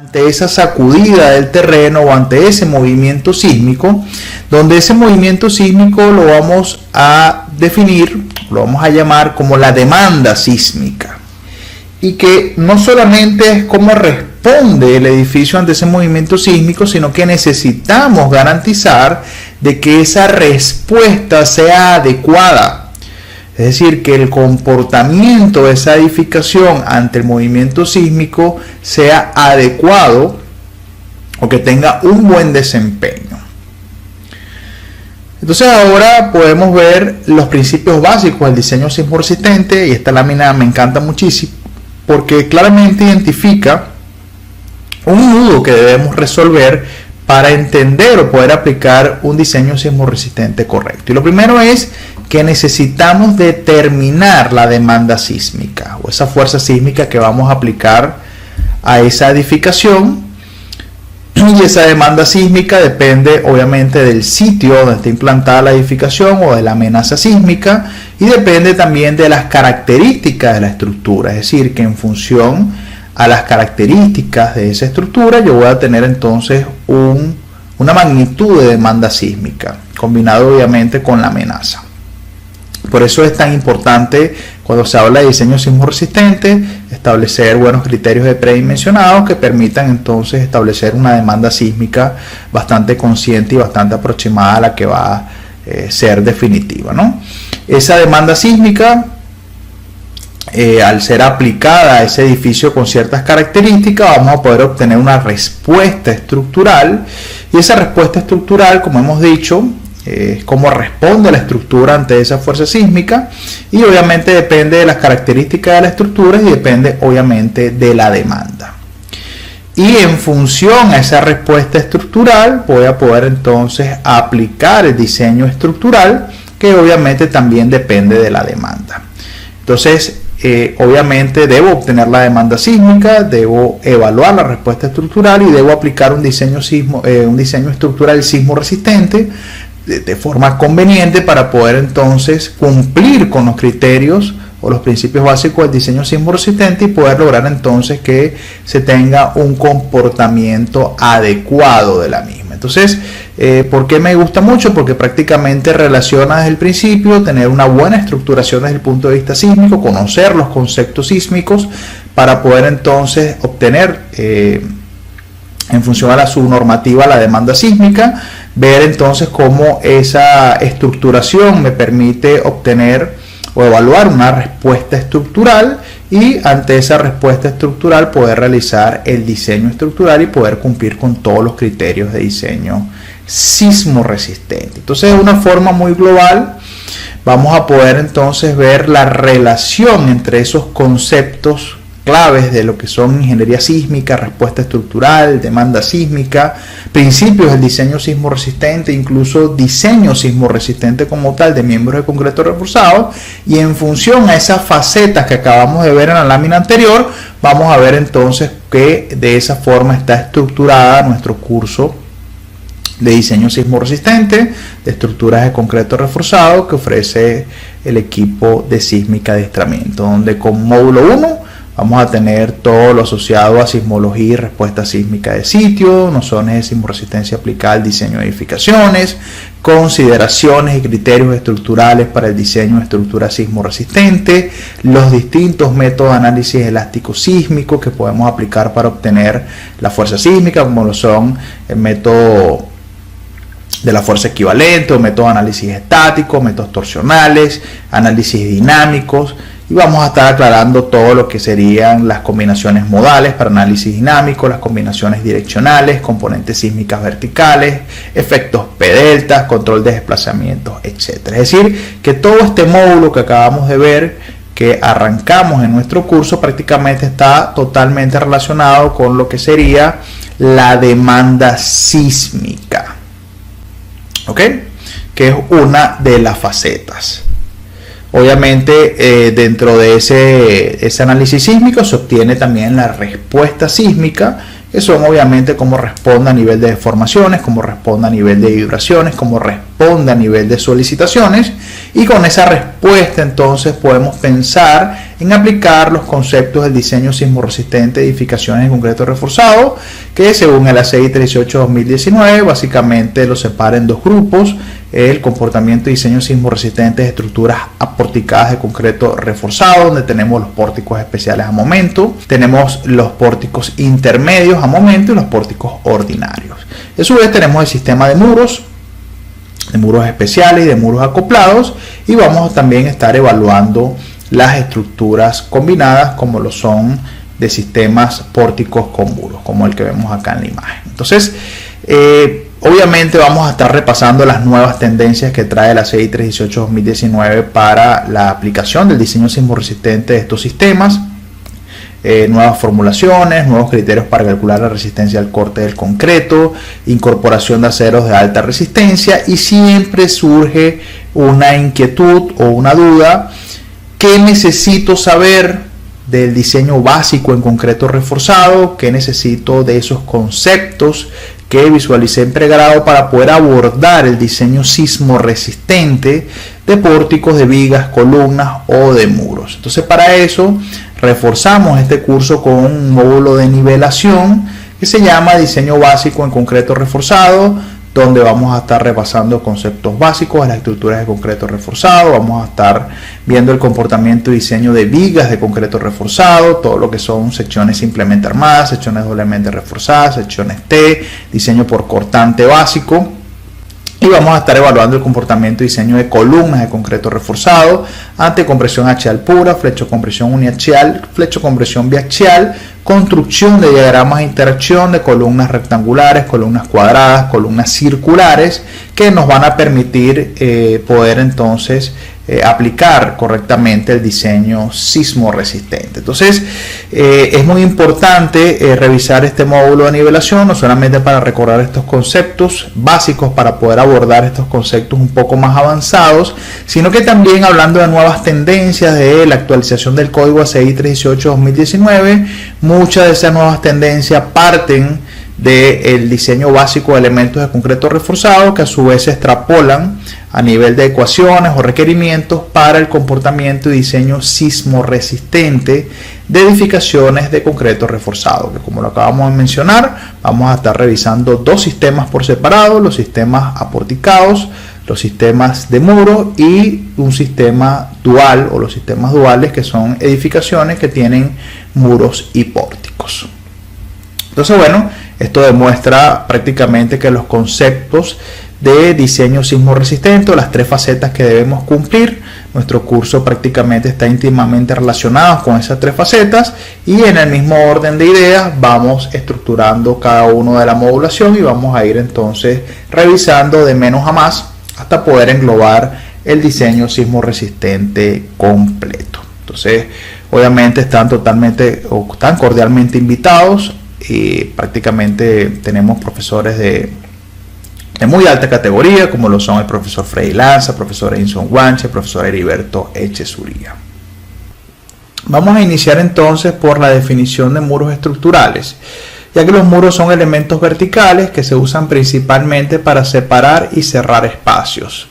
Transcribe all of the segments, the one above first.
ante esa sacudida del terreno o ante ese movimiento sísmico, donde ese movimiento sísmico lo vamos a definir, lo vamos a llamar como la demanda sísmica, y que no solamente es cómo responde el edificio ante ese movimiento sísmico, sino que necesitamos garantizar de que esa respuesta sea adecuada. Es decir, que el comportamiento de esa edificación ante el movimiento sísmico sea adecuado o que tenga un buen desempeño. Entonces ahora podemos ver los principios básicos del diseño sismo resistente, y esta lámina me encanta muchísimo porque claramente identifica un nudo que debemos resolver para entender o poder aplicar un diseño sismo resistente correcto. Y lo primero es que necesitamos determinar la demanda sísmica o esa fuerza sísmica que vamos a aplicar a esa edificación, y esa demanda sísmica depende obviamente del sitio donde está implantada la edificación o de la amenaza sísmica, y depende también de las características de la estructura. Es decir, que en función a las características de esa estructura yo voy a tener entonces una magnitud de demanda sísmica combinado obviamente con la amenaza. Por eso es tan importante, cuando se habla de diseño sismo resistente, establecer buenos criterios de predimensionados que permitan entonces establecer una demanda sísmica bastante consciente y bastante aproximada a la que va a ser definitiva, ¿no? Esa demanda sísmica, al ser aplicada a ese edificio con ciertas características, vamos a poder obtener una respuesta estructural, y esa respuesta estructural, como hemos dicho, es cómo responde la estructura ante esa fuerza sísmica, y obviamente depende de las características de la estructura y depende obviamente de la demanda. Y en función a esa respuesta estructural voy a poder entonces aplicar el diseño estructural, que obviamente también depende de la demanda. Entonces obviamente debo obtener la demanda sísmica, debo evaluar la respuesta estructural y debo aplicar un diseño estructural sismo resistente de forma conveniente para poder entonces cumplir con los criterios o los principios básicos del diseño sismo resistente y poder lograr entonces que se tenga un comportamiento adecuado de la misma. Entonces, ¿por qué me gusta mucho? Porque prácticamente relaciona desde el principio tener una buena estructuración desde el punto de vista sísmico, conocer los conceptos sísmicos para poder entonces obtener en función a su normativa la demanda sísmica, ver entonces cómo esa estructuración me permite obtener o evaluar una respuesta estructural, y ante esa respuesta estructural poder realizar el diseño estructural y poder cumplir con todos los criterios de diseño sismo resistente. Entonces, de una forma muy global vamos a poder entonces ver la relación entre esos conceptos claves de lo que son ingeniería sísmica, respuesta estructural, demanda sísmica, principios del diseño sismo resistente, incluso diseño sismo resistente como tal de miembros de concreto reforzado, y en función a esas facetas que acabamos de ver en la lámina anterior, vamos a ver entonces que de esa forma está estructurada nuestro curso de diseño sismo resistente, de estructuras de concreto reforzado que ofrece el equipo de sísmica adiestramiento, donde con módulo 1 vamos a tener todo lo asociado a sismología y respuesta sísmica de sitio, nociones de sismo resistencia aplicada al diseño de edificaciones, consideraciones y criterios estructurales para el diseño de estructura sismo resistente, los distintos métodos de análisis elástico sísmico que podemos aplicar para obtener la fuerza sísmica, como lo son el método de la fuerza equivalente, o método de análisis estático, métodos torsionales, análisis dinámicos. Y vamos a estar aclarando todo lo que serían las combinaciones modales para análisis dinámico, las combinaciones direccionales, componentes sísmicas verticales, efectos P-deltas, control de desplazamientos, etc. Es decir, que todo este módulo que acabamos de ver, que arrancamos en nuestro curso, prácticamente está totalmente relacionado con lo que sería la demanda sísmica, ¿ok? Que es una de las facetas. Obviamente dentro de ese análisis sísmico se obtiene también la respuesta sísmica, que son obviamente cómo responde a nivel de deformaciones, cómo responde a nivel de vibraciones, cómo responde a nivel de solicitaciones, y con esa respuesta entonces podemos pensar en aplicar los conceptos del diseño sismorresistente de edificaciones en concreto reforzado, que según el ACI 318-2019 básicamente lo separa en dos grupos: el comportamiento y diseño sismorresistente de estructuras aporticadas de concreto reforzado, donde tenemos los pórticos especiales a momento, tenemos los pórticos intermedios a momento y los pórticos ordinarios. A su vez tenemos el sistema de muros especiales y de muros acoplados, y vamos a también estar evaluando las estructuras combinadas como lo son de sistemas pórticos con muros, como el que vemos acá en la imagen. Entonces, obviamente vamos a estar repasando las nuevas tendencias que trae la ACI 318-2019 para la aplicación del diseño sismorresistente de estos sistemas. Nuevas formulaciones, nuevos criterios para calcular la resistencia al corte del concreto, incorporación de aceros de alta resistencia, y siempre surge una inquietud o una duda: ¿qué necesito saber del diseño básico en concreto reforzado? ¿Qué necesito de esos conceptos que visualicé en pregrado para poder abordar el diseño sismorresistente de pórticos, de vigas, columnas o de muros? Entonces, para eso reforzamos este curso con un módulo de nivelación que se llama Diseño Básico en Concreto Reforzado, donde vamos a estar repasando conceptos básicos de las estructuras de concreto reforzado. Vamos a estar viendo el comportamiento y diseño de vigas de concreto reforzado, todo lo que son secciones simplemente armadas, secciones doblemente reforzadas, secciones T, diseño por cortante básico. Y vamos a estar evaluando el comportamiento y diseño de columnas de concreto reforzado, antecompresión axial pura, flexocompresión uniaxial, flexocompresión biaxial, construcción de diagramas de interacción de columnas rectangulares, columnas cuadradas, columnas circulares, que nos van a permitir poder entonces aplicar correctamente el diseño sismorresistente. Entonces, es muy importante revisar este módulo de nivelación, no solamente para recordar estos conceptos básicos, para poder abordar estos conceptos un poco más avanzados, sino que también hablando de nuevas tendencias, de la actualización del código ACI 318-2019, muchas de esas nuevas tendencias parten del diseño básico de elementos de concreto reforzado, que a su vez se extrapolan a nivel de ecuaciones o requerimientos para el comportamiento y diseño sismorresistente de edificaciones de concreto reforzado, que como lo acabamos de mencionar, vamos a estar revisando dos sistemas por separado: los sistemas aporticados, los sistemas de muro, y un sistema dual o los sistemas duales, que son edificaciones que tienen muros y pórticos. Entonces, bueno, esto demuestra prácticamente que los conceptos de diseño sismorresistente, las tres facetas que debemos cumplir, nuestro curso prácticamente está íntimamente relacionado con esas tres facetas, y en el mismo orden de ideas vamos estructurando cada uno de la modulación y vamos a ir entonces revisando de menos a más hasta poder englobar el diseño sismorresistente completo. Entonces, obviamente están totalmente o están cordialmente invitados, y prácticamente tenemos profesores de muy alta categoría, como lo son el profesor Freddy Lanza, el profesor Edinson Guanche, el profesor Heriberto Echezuría. Vamos a iniciar entonces por la definición de muros estructurales, ya que los muros son elementos verticales que se usan principalmente para separar y cerrar espacios.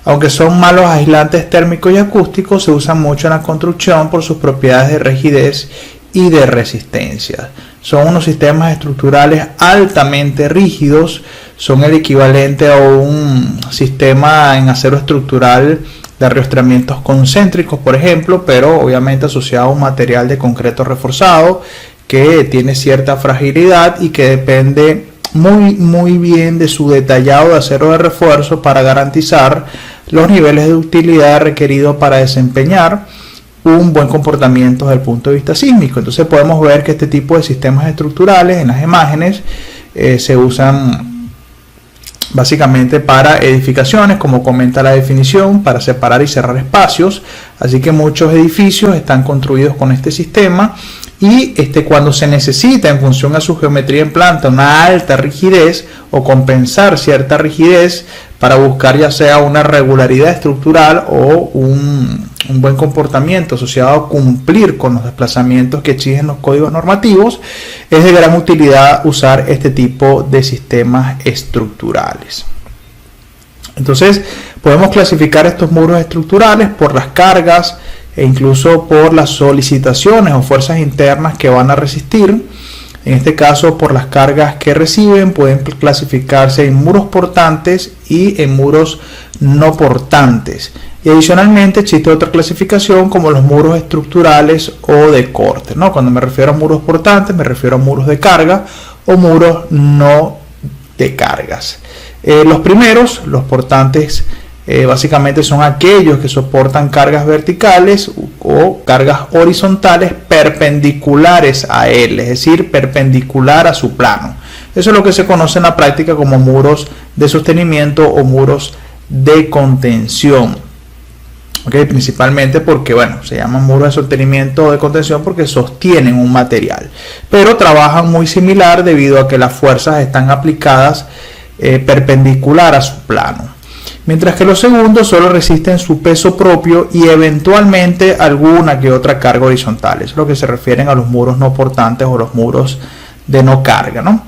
Aunque son malos aislantes térmicos y acústicos, se usan mucho en la construcción por sus propiedades de rigidez y de resistencia. Son unos sistemas estructurales altamente rígidos, son el equivalente a un sistema en acero estructural de arriostramientos concéntricos, por ejemplo, pero obviamente asociado a un material de concreto reforzado que tiene cierta fragilidad y que depende muy bien de su detallado de acero de refuerzo para garantizar los niveles de utilidad requeridos para desempeñar un buen comportamiento desde el punto de vista sísmico. Entonces podemos ver que este tipo de sistemas estructurales en las imágenes se usan básicamente para edificaciones, como comenta la definición, para separar y cerrar espacios. Así que muchos edificios están construidos con este sistema, y cuando se necesita en función a su geometría en planta una alta rigidez o compensar cierta rigidez para buscar ya sea una regularidad estructural o un buen comportamiento asociado a cumplir con los desplazamientos que exigen los códigos normativos, es de gran utilidad usar este tipo de sistemas estructurales. Entonces podemos clasificar estos muros estructurales por las cargas e incluso por las solicitaciones o fuerzas internas que van a resistir. En este caso, por las cargas que reciben, pueden clasificarse en muros portantes y en muros no portantes. Y adicionalmente existe otra clasificación como los muros estructurales o de corte, ¿no? Cuando me refiero a muros portantes, me refiero a muros de carga o muros no de cargas. Los primeros, los portantes, básicamente son aquellos que soportan cargas verticales o cargas horizontales perpendiculares a él, es decir, perpendicular a su plano. Eso es lo que se conoce en la práctica como muros de sostenimiento o muros de contención. ¿Okay? Principalmente porque, bueno, se llaman muros de sostenimiento o de contención porque sostienen un material, pero trabajan muy similar debido a que las fuerzas están aplicadas perpendicular a su plano. Mientras que los segundos solo resisten su peso propio y eventualmente alguna que otra carga horizontal. Eso es lo que se refieren a los muros no portantes o los muros de no carga, ¿no?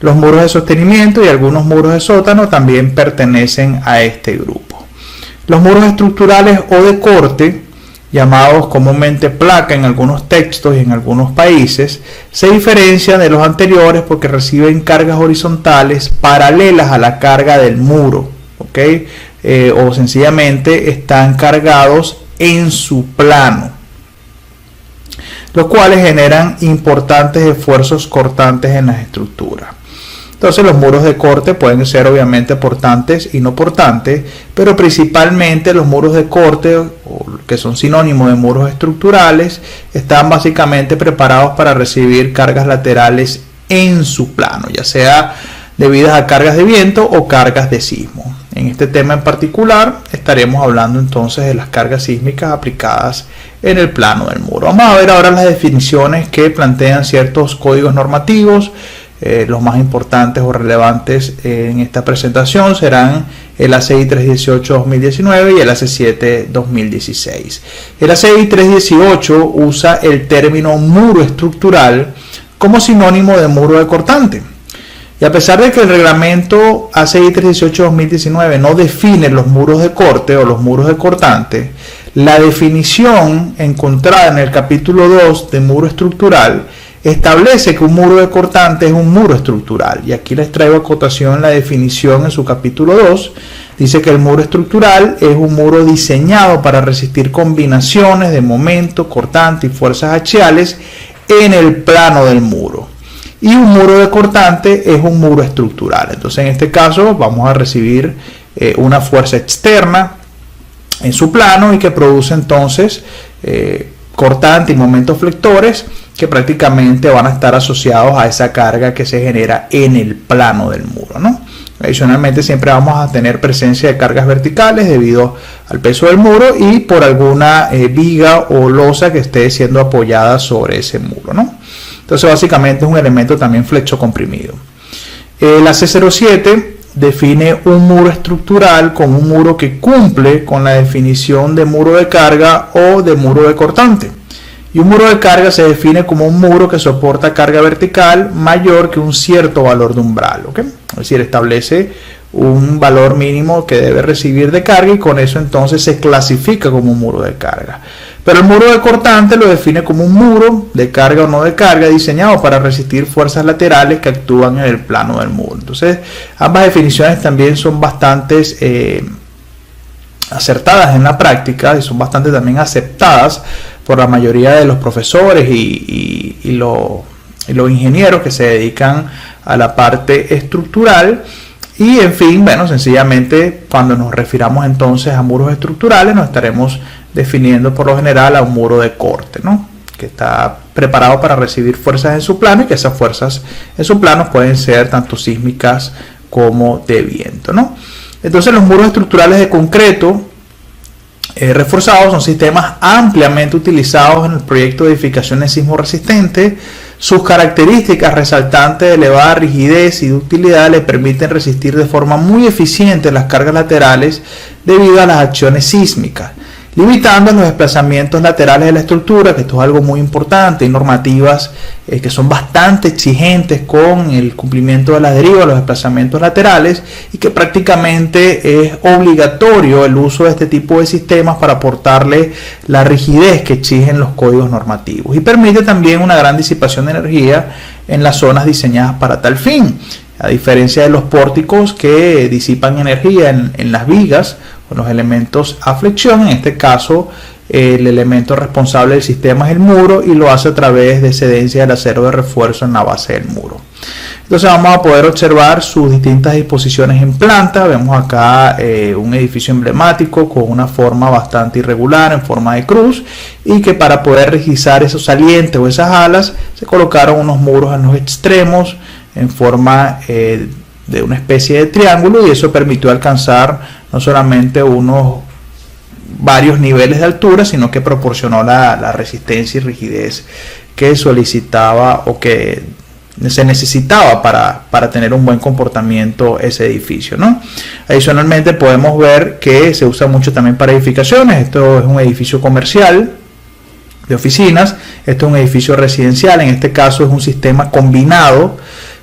Los muros de sostenimiento y algunos muros de sótano también pertenecen a este grupo. Los muros estructurales o de corte, llamados comúnmente placa en algunos textos y en algunos países, se diferencian de los anteriores porque reciben cargas horizontales paralelas a la carga del muro. ¿Okay? O sencillamente están cargados en su plano, los cuales generan importantes esfuerzos cortantes en las estructuras. Entonces los muros de corte pueden ser obviamente portantes y no portantes, pero principalmente los muros de corte, que son sinónimos de muros estructurales, están básicamente preparados para recibir cargas laterales en su plano, ya sea debidas a cargas de viento o cargas de sismo. En este tema en particular estaremos hablando entonces de las cargas sísmicas aplicadas en el plano del muro. Vamos a ver ahora las definiciones que plantean ciertos códigos normativos. Los más importantes o relevantes en esta presentación serán el ACI 318-2019 y el AC7 2016. El ACI 318 usa el término muro estructural como sinónimo de muro de cortante. Y a pesar de que el reglamento ACI 318-2019 no define los muros de corte o los muros de cortante, la definición encontrada en el capítulo 2 de muro estructural establece que un muro de cortante es un muro estructural. Y aquí les traigo a cotación la definición en su capítulo 2. Dice que el muro estructural es un muro diseñado para resistir combinaciones de momento, cortante y fuerzas axiales en el plano del muro. Y un muro de cortante es un muro estructural. Entonces en este caso vamos a recibir una fuerza externa en su plano y que produce entonces cortante y momentos flectores que prácticamente van a estar asociados a esa carga que se genera en el plano del muro, ¿no? Adicionalmente siempre vamos a tener presencia de cargas verticales debido al peso del muro y por alguna viga o losa que esté siendo apoyada sobre ese muro, ¿no? Entonces básicamente es un elemento también flecho comprimido. La C07 define un muro estructural como un muro que cumple con la definición de muro de carga o de muro de cortante. Y un muro de carga se define como un muro que soporta carga vertical mayor que un cierto valor de umbral, ¿okay? Es decir, establece un valor mínimo que debe recibir de carga y con eso entonces se clasifica como un muro de carga. Pero el muro de cortante lo define como un muro de carga o no de carga diseñado para resistir fuerzas laterales que actúan en el plano del muro. Entonces, ambas definiciones también son bastante acertadas en la práctica y son bastante también aceptadas por la mayoría de los profesores y los ingenieros que se dedican a la parte estructural. Y en fin, bueno, sencillamente cuando nos refiramos entonces a muros estructurales nos estaremos definiendo por lo general a un muro de corte, ¿no? Que está preparado para recibir fuerzas en su plano y que esas fuerzas en su plano pueden ser tanto sísmicas como de viento, ¿no? Entonces los muros estructurales de concreto reforzados son sistemas ampliamente utilizados en el proyecto de edificaciones sismo resistentes. Sus características resaltantes de elevada rigidez y ductilidad le permiten resistir de forma muy eficiente las cargas laterales debido a las acciones sísmicas. limitando los desplazamientos laterales de la estructura, que esto es algo muy importante. Hay normativas que son bastante exigentes con el cumplimiento de las derivas, los desplazamientos laterales, y que prácticamente es obligatorio el uso de este tipo de sistemas para aportarle la rigidez que exigen los códigos normativos, y permite también una gran disipación de energía en las zonas diseñadas para tal fin, a diferencia de los pórticos que disipan energía en las vigas o los elementos a flexión. En este caso, el elemento responsable del sistema es el muro, y lo hace a través de cedencia del acero de refuerzo en la base del muro. Entonces vamos a poder observar sus distintas disposiciones en planta. Vemos acá un edificio emblemático con una forma bastante irregular en forma de cruz, y que para poder rigidizar esos salientes o esas alas se colocaron unos muros en los extremos en forma de una especie de triángulo, y eso permitió alcanzar no solamente varios niveles de altura, sino que proporcionó la resistencia y rigidez que solicitaba o que se necesitaba para tener un buen comportamiento ese edificio, ¿no? Adicionalmente podemos ver que se usa mucho también para edificaciones. Esto es un edificio comercial de oficinas, esto es un edificio residencial. En este caso es un sistema combinado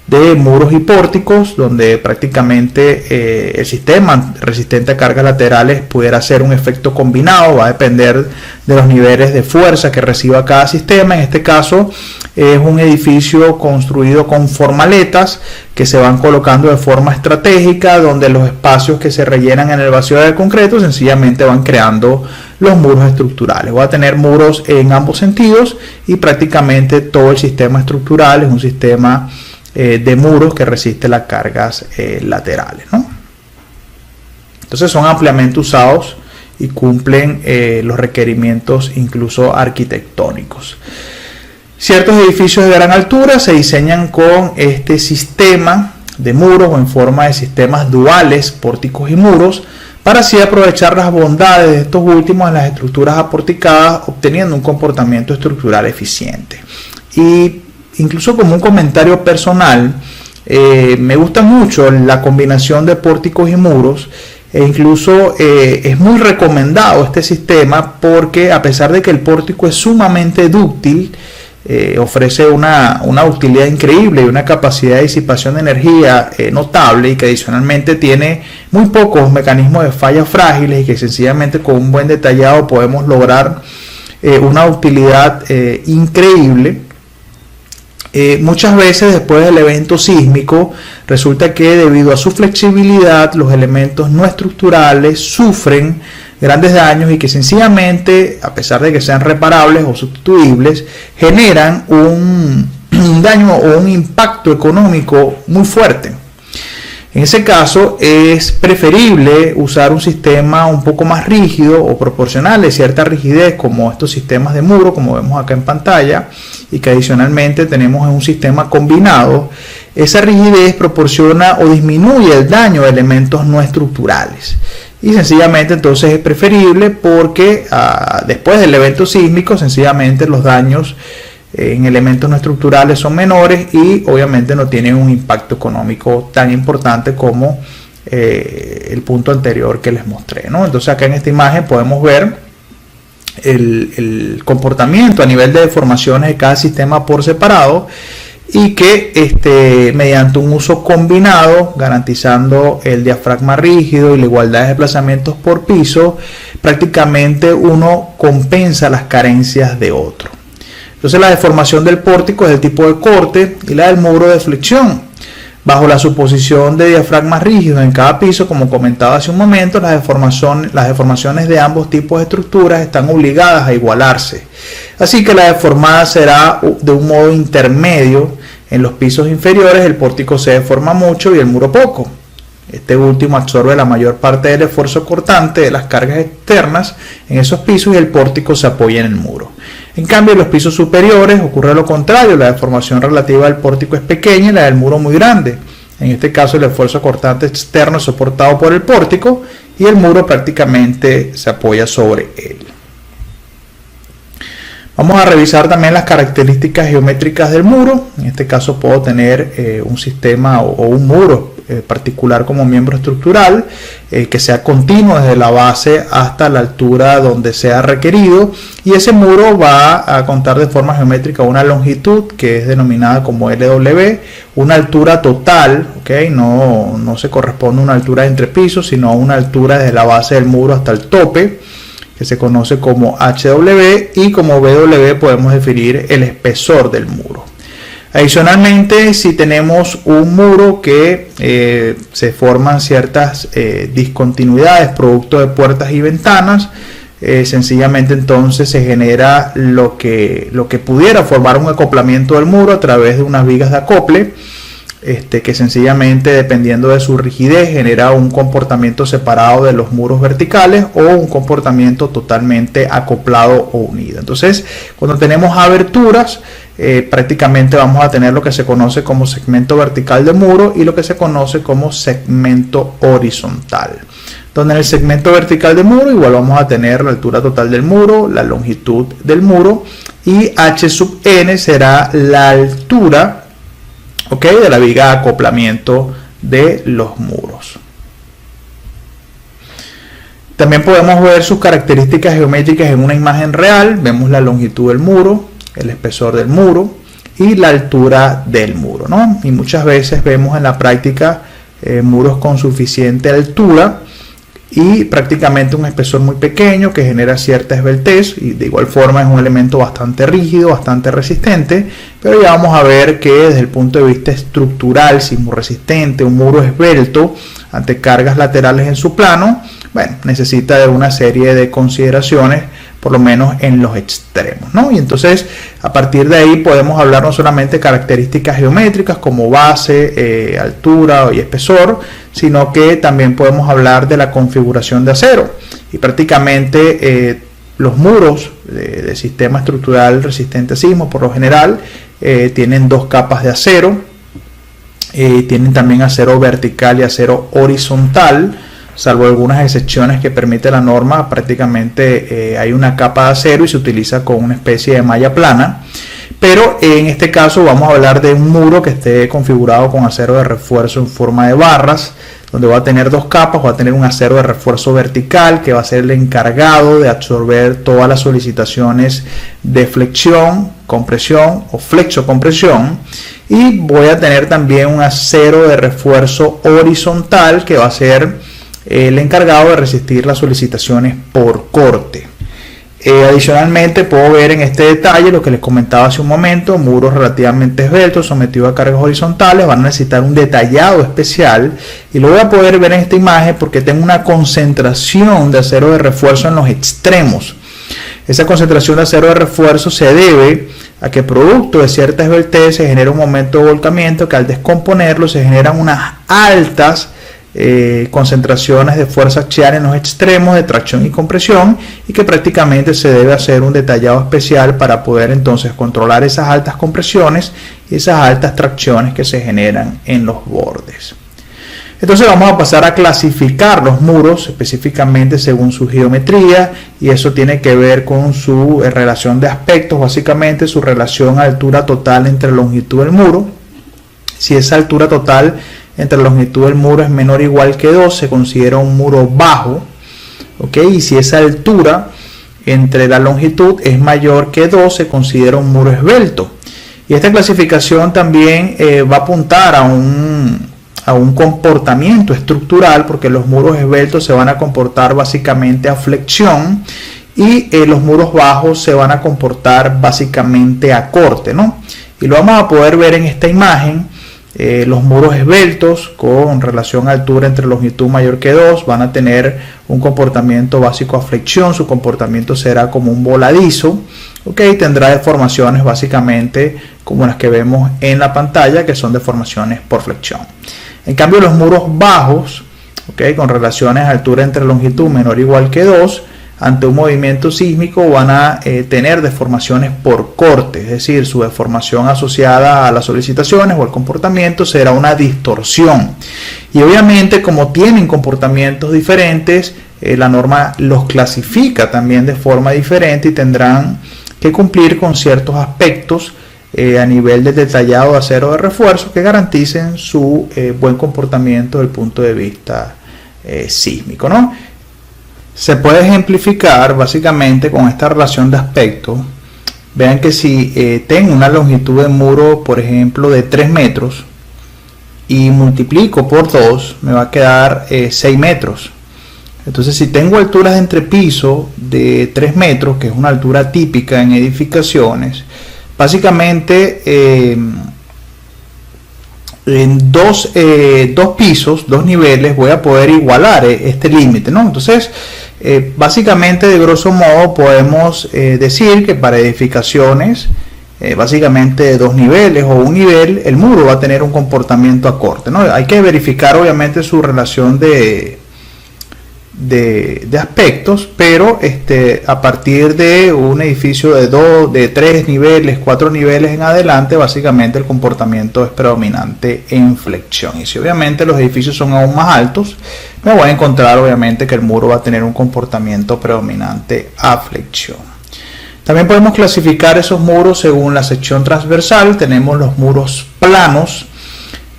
de muros y pórticos, donde prácticamente el sistema resistente a cargas laterales pudiera hacer un efecto combinado. Va a depender de los niveles de fuerza que reciba cada sistema. En este caso es un edificio construido con formaletas que se van colocando de forma estratégica, donde los espacios que se rellenan en el vacío del concreto sencillamente van creando los muros estructurales. Va a tener muros en ambos sentidos, y prácticamente todo el sistema estructural es un sistema de muros que resiste las cargas laterales, ¿no? Entonces son ampliamente usados y cumplen los requerimientos incluso arquitectónicos. Ciertos edificios de gran altura se diseñan con este sistema de muros o en forma de sistemas duales, pórticos y muros, para así aprovechar las bondades de estos últimos en las estructuras aporticadas, obteniendo un comportamiento estructural eficiente. Y incluso como un comentario personal, me gusta mucho la combinación de pórticos y muros, e incluso es muy recomendado este sistema, porque a pesar de que el pórtico es sumamente dúctil, ofrece una utilidad increíble y una capacidad de disipación de energía notable, y que adicionalmente tiene muy pocos mecanismos de falla frágiles, y que sencillamente con un buen detallado podemos lograr una utilidad increíble. Muchas veces después del evento sísmico resulta que debido a su flexibilidad los elementos no estructurales sufren grandes daños, y que sencillamente, a pesar de que sean reparables o sustituibles, generan un daño o un impacto económico muy fuerte. En ese caso es preferible usar un sistema un poco más rígido o proporcional cierta rigidez, como estos sistemas de muro, como vemos acá en pantalla, y que adicionalmente tenemos en un sistema combinado. Esa rigidez proporciona o disminuye el daño de elementos no estructurales, y sencillamente entonces es preferible porque después del evento sísmico sencillamente los daños en elementos no estructurales son menores, y obviamente no tienen un impacto económico tan importante como el punto anterior que les mostré, ¿no? Entonces acá en esta imagen podemos ver el comportamiento a nivel de deformaciones de cada sistema por separado, y que mediante un uso combinado, garantizando el diafragma rígido y la igualdad de desplazamientos por piso, prácticamente uno compensa las carencias de otro. Entonces la deformación del pórtico es del tipo de corte, y la del muro de flexión. Bajo la suposición de diafragmas rígidos en cada piso, como comentaba hace un momento, las deformaciones de ambos tipos de estructuras están obligadas a igualarse. Así que la deformada será de un modo intermedio. En los pisos inferiores el pórtico se deforma mucho y el muro poco. Este último absorbe la mayor parte del esfuerzo cortante de las cargas externas en esos pisos, y el pórtico se apoya en el muro. En cambio, en los pisos superiores ocurre lo contrario. La deformación relativa al pórtico es pequeña y la del muro muy grande. En este caso, el esfuerzo cortante externo es soportado por el pórtico, y el muro prácticamente se apoya sobre él. Vamos a revisar también las características geométricas del muro. En este caso puedo tener un sistema o un muro particular como miembro estructural que sea continuo desde la base hasta la altura donde sea requerido, y ese muro va a contar de forma geométrica una longitud que es denominada como LW, una altura total, ¿okay? No se corresponde a una altura de entrepiso, sino a una altura desde la base del muro hasta el tope, que se conoce como HW, y como BW podemos definir el espesor del muro. Adicionalmente, si tenemos un muro que se forman ciertas discontinuidades producto de puertas y ventanas, sencillamente entonces se genera lo que pudiera formar un acoplamiento del muro a través de unas vigas de acople, que sencillamente, dependiendo de su rigidez, genera un comportamiento separado de los muros verticales o un comportamiento totalmente acoplado o unido. Entonces, cuando tenemos aberturas, prácticamente vamos a tener lo que se conoce como segmento vertical de muro y lo que se conoce como segmento horizontal, donde en el segmento vertical de muro igual vamos a tener la altura total del muro, la longitud del muro, y H sub n será la altura de la viga de acoplamiento de los muros. También podemos ver sus características geométricas en una imagen real. Vemos la longitud del muro, el espesor del muro y la altura del muro, ¿no? Y muchas veces vemos en la práctica muros con suficiente altura y prácticamente un espesor muy pequeño que genera cierta esbeltez, y de igual forma es un elemento bastante rígido, bastante resistente, pero ya vamos a ver que desde el punto de vista estructural, sismorresistente, un muro esbelto ante cargas laterales en su plano, bueno, necesita de una serie de consideraciones, por lo menos en los extremos, ¿no? Y entonces a partir de ahí podemos hablar no solamente de características geométricas como base, altura y espesor, sino que también podemos hablar de la configuración de acero, y prácticamente los muros de sistema estructural resistente a sismo por lo general tienen dos capas de acero, tienen también acero vertical y acero horizontal. Salvo algunas excepciones que permite la norma, prácticamente hay una capa de acero y se utiliza con una especie de malla plana. Pero en este caso vamos a hablar de un muro que esté configurado con acero de refuerzo en forma de barras, donde va a tener dos capas. Va a tener un acero de refuerzo vertical que va a ser el encargado de absorber todas las solicitaciones de flexión, compresión o flexo-compresión. Y voy a tener también un acero de refuerzo horizontal que va a ser el encargado de resistir las solicitaciones por corte. Adicionalmente puedo ver en este detalle lo que les comentaba hace un momento: muros relativamente esbeltos sometidos a cargas horizontales van a necesitar un detallado especial, y lo voy a poder ver en esta imagen porque tengo una concentración de acero de refuerzo en los extremos. Esa concentración de acero de refuerzo se debe a que producto de cierta esbeltez se genera un momento de volcamiento que al descomponerlo se generan unas altas concentraciones de fuerza axial en los extremos de tracción y compresión, y que prácticamente se debe hacer un detallado especial para poder entonces controlar esas altas compresiones y esas altas tracciones que se generan en los bordes. Entonces vamos a pasar a clasificar los muros específicamente según su geometría, y eso tiene que ver con su relación de aspectos, básicamente su relación altura total entre longitud del muro. Si esa altura total entre la longitud del muro es menor o igual que 2, se considera un muro bajo, y si esa altura entre la longitud es mayor que 2, se considera un muro esbelto. Y esta clasificación también va a apuntar a un comportamiento estructural, porque los muros esbeltos se van a comportar básicamente a flexión y los muros bajos se van a comportar básicamente a corte, ¿no? Y lo vamos a poder ver en esta imagen. Los muros esbeltos con relación a altura entre longitud mayor que 2 van a tener un comportamiento básico a flexión. Su comportamiento será como un voladizo, tendrá deformaciones básicamente como las que vemos en la pantalla, que son deformaciones por flexión. En cambio, los muros bajos, con relaciones a altura entre longitud menor o igual que 2, ante un movimiento sísmico van a tener deformaciones por corte, es decir, su deformación asociada a las solicitaciones o al comportamiento será una distorsión. Y obviamente, como tienen comportamientos diferentes, la norma los clasifica también de forma diferente y tendrán que cumplir con ciertos aspectos a nivel del detallado de acero de refuerzo que garanticen su buen comportamiento desde el punto de vista sísmico, ¿no? Se puede ejemplificar básicamente con esta relación de aspectos. Vean que si tengo una longitud de muro, por ejemplo, de 3 metros y multiplico por 2, me va a quedar 6 metros. Entonces, si tengo alturas de entrepiso de 3 metros, que es una altura típica en edificaciones, básicamente en dos pisos, 2 niveles, voy a poder igualar este límite, ¿no? Entonces, básicamente, de grosso modo, podemos decir que para edificaciones básicamente de 2 niveles o un nivel, el muro va a tener un comportamiento acorde, ¿no? Hay que verificar obviamente su relación de aspectos, pero a partir de un edificio de 3 niveles, 4 niveles en adelante, básicamente el comportamiento es predominante en flexión. Y si obviamente los edificios son aún más altos, me voy a encontrar obviamente que el muro va a tener un comportamiento predominante a flexión. También podemos clasificar esos muros según la sección transversal. Tenemos los muros planos,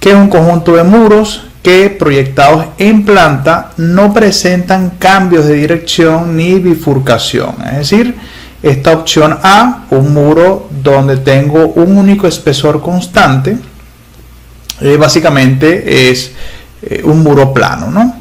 que es un conjunto de muros que proyectados en planta no presentan cambios de dirección ni bifurcación. Es decir, esta opción A, un muro donde tengo un único espesor constante, básicamente es un muro plano, ¿no?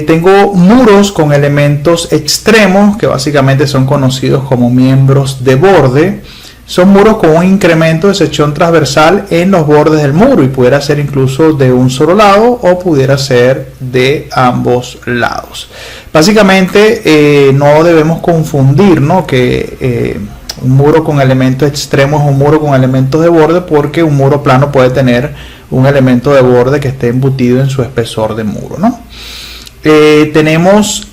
Tengo muros con elementos extremos, que básicamente son conocidos como miembros de borde. Son muros con un incremento de sección transversal en los bordes del muro y pudiera ser incluso de un solo lado o pudiera ser de ambos lados. Básicamente no debemos confundir, ¿no?, que un muro con elementos extremos es un muro con elementos de borde, porque un muro plano puede tener un elemento de borde que esté embutido en su espesor de muro, ¿no? Tenemos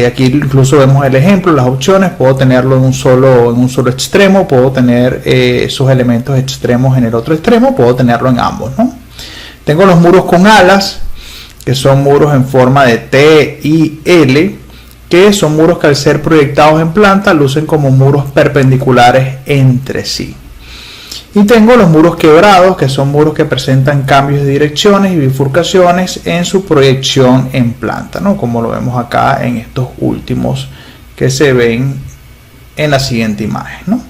aquí incluso vemos el ejemplo, las opciones. Puedo tenerlo en un solo extremo, puedo tener esos elementos extremos en el otro extremo, puedo tenerlo en ambos, ¿no? Tengo los muros con alas, que son muros en forma de T y L, que son muros que al ser proyectados en planta lucen como muros perpendiculares entre sí. Y tengo los muros quebrados, que son muros que presentan cambios de direcciones y bifurcaciones en su proyección en planta, ¿no?, como lo vemos acá en estos últimos que se ven en la siguiente imagen, ¿no?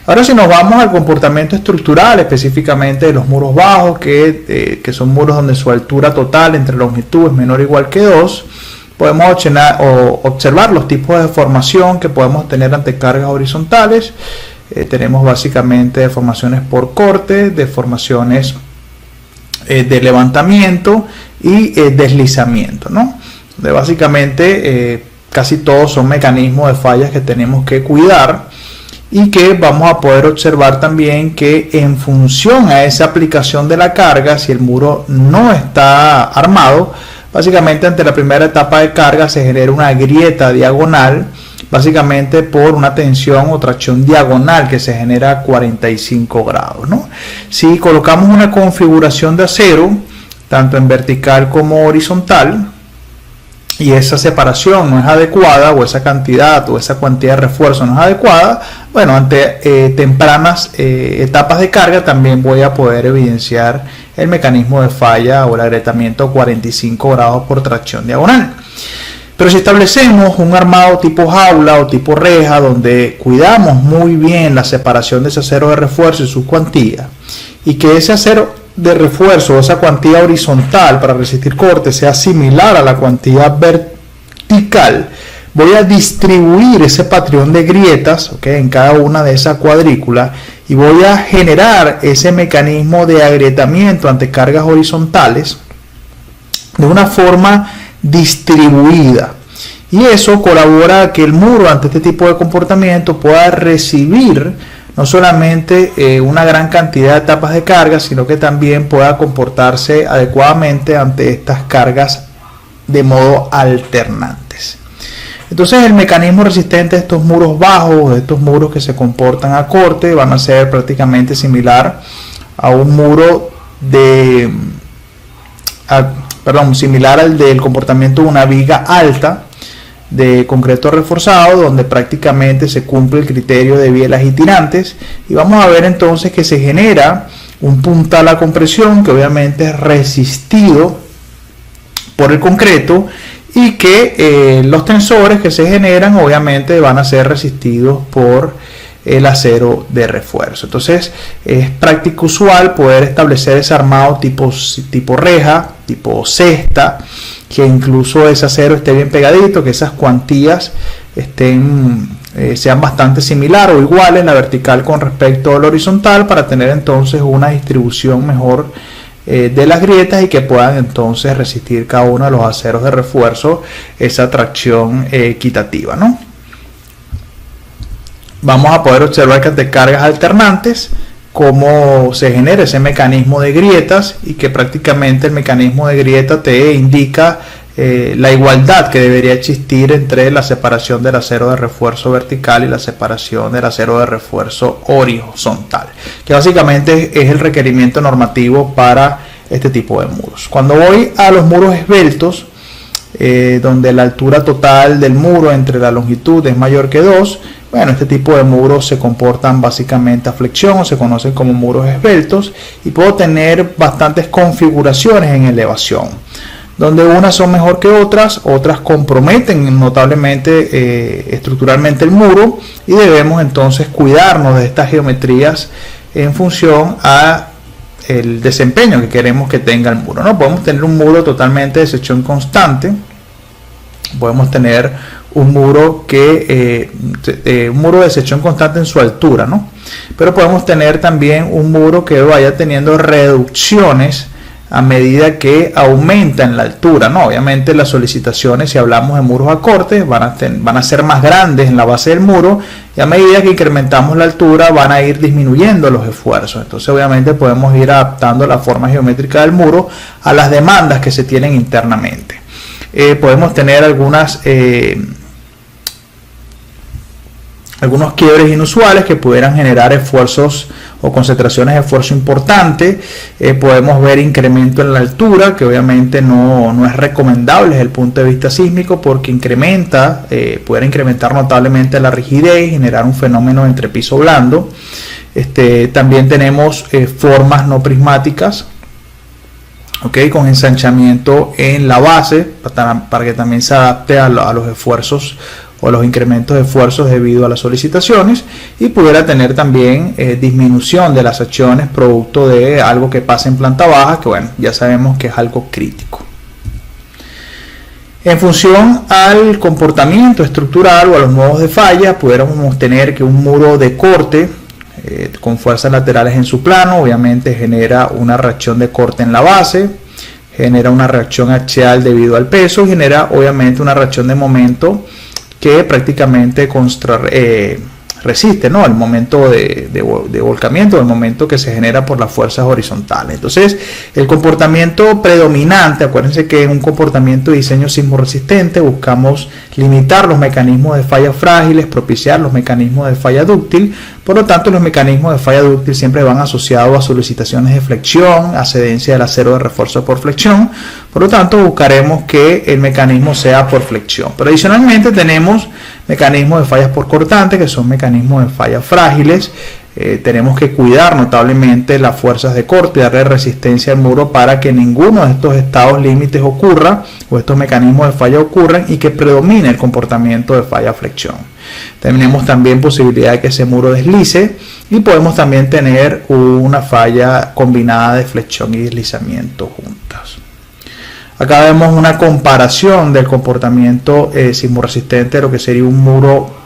Ahora, si nos vamos al comportamiento estructural, específicamente de los muros bajos, que son muros donde su altura total entre longitud es menor o igual que 2, podemos observar los tipos de deformación que podemos tener ante cargas horizontales. Tenemos básicamente deformaciones por corte, deformaciones de levantamiento y deslizamiento, ¿no? Donde básicamente casi todos son mecanismos de fallas que tenemos que cuidar y que vamos a poder observar también que en función a esa aplicación de la carga, si el muro no está armado, básicamente ante la primera etapa de carga se genera una grieta diagonal, básicamente por una tensión o tracción diagonal que se genera a 45 grados, ¿no? Si colocamos una configuración de acero, tanto en vertical como horizontal, y esa separación no es adecuada, o esa cantidad o esa cuantía de refuerzo no es adecuada, bueno, ante tempranas etapas de carga también voy a poder evidenciar el mecanismo de falla o el agrietamiento a 45 grados por tracción diagonal. Pero si establecemos un armado tipo jaula o tipo reja, donde cuidamos muy bien la separación de ese acero de refuerzo y su cuantía, y que ese acero de refuerzo o esa cuantía horizontal para resistir corte sea similar a la cuantía vertical, voy a distribuir ese patrón de grietas, ¿okay?, en cada una de esas cuadrículas, y voy a generar ese mecanismo de agrietamiento ante cargas horizontales de una forma distribuida, y eso colabora a que el muro ante este tipo de comportamiento pueda recibir no solamente una gran cantidad de etapas de carga, sino que también pueda comportarse adecuadamente ante estas cargas de modo alternantes. Entonces, el mecanismo resistente de estos muros bajos, de estos muros que se comportan a corte, van a ser prácticamente similar a un muro similar al del comportamiento de una viga alta, de concreto reforzado, donde prácticamente se cumple el criterio de bielas y tirantes, y vamos a ver entonces que se genera un puntal a compresión que obviamente es resistido por el concreto, y que los tensores que se generan obviamente van a ser resistidos por el acero de refuerzo. Entonces es práctico usual poder establecer ese armado tipo reja, tipo cesta, que incluso ese acero esté bien pegadito, que esas cuantías sean bastante similares o iguales, la vertical con respecto a la horizontal, para tener entonces una distribución mejor de las grietas y que puedan entonces resistir cada uno de los aceros de refuerzo esa tracción equitativa, ¿no? Vamos a poder observar que ante cargas alternantes cómo se genera ese mecanismo de grietas, y que prácticamente el mecanismo de grieta te indica la igualdad que debería existir entre la separación del acero de refuerzo vertical y la separación del acero de refuerzo horizontal, que básicamente es el requerimiento normativo para este tipo de muros. Cuando voy a los muros esbeltos, donde la altura total del muro entre la longitud es mayor que 2, bueno, este tipo de muros se comportan básicamente a flexión o se conocen como muros esbeltos, y puedo tener bastantes configuraciones en elevación, donde unas son mejor que otras comprometen notablemente estructuralmente el muro, y debemos entonces cuidarnos de estas geometrías en función a el desempeño que queremos que tenga el muro, ¿no? Podemos tener un muro totalmente de sección constante, podemos tener un muro un muro de sección constante en su altura, ¿no? Pero podemos tener también un muro que vaya teniendo reducciones a medida que aumenta en la altura, ¿no? Obviamente las solicitaciones, si hablamos de muros a corte, van a ser más grandes en la base del muro, y a medida que incrementamos la altura van a ir disminuyendo los esfuerzos. Entonces obviamente podemos ir adaptando la forma geométrica del muro a las demandas que se tienen internamente. Podemos tener algunos quiebres inusuales que pudieran generar esfuerzos o concentraciones de esfuerzo importantes. Podemos ver incremento en la altura, que obviamente no es recomendable desde el punto de vista sísmico, porque pudiera incrementar notablemente la rigidez y generar un fenómeno entre piso blando. También tenemos formas no prismáticas, con ensanchamiento en la base, para que también se adapte a los esfuerzos o los incrementos de esfuerzos debido a las solicitaciones, y pudiera tener también disminución de las acciones producto de algo que pasa en planta baja, que bueno, ya sabemos que es algo crítico. En función al comportamiento estructural o a los modos de falla, pudiéramos tener que un muro de corte con fuerzas laterales en su plano obviamente genera una reacción de corte en la base, genera una reacción axial debido al peso, y genera obviamente una reacción de momento que prácticamente resiste, ¿no?, el momento de volcamiento, el momento que se genera por las fuerzas horizontales. Entonces, el comportamiento predominante, acuérdense que en un comportamiento de diseño sismo resistente buscamos limitar los mecanismos de falla frágiles, propiciar los mecanismos de falla dúctil. Por lo tanto, los mecanismos de falla dúctil siempre van asociados a solicitaciones de flexión, a cedencia del acero de refuerzo por flexión. Por lo tanto, buscaremos que el mecanismo sea por flexión. Pero adicionalmente tenemos mecanismos de fallas por cortante, que son mecanismos de fallas frágiles. Tenemos que cuidar notablemente las fuerzas de corte y darle resistencia al muro para que ninguno de estos estados límites ocurra, o estos mecanismos de falla ocurran, y que predomine el comportamiento de falla flexión. Tenemos también posibilidad de que ese muro deslice, y podemos también tener una falla combinada de flexión y deslizamiento juntas. Acá vemos una comparación del comportamiento sismoresistente de lo que sería un muro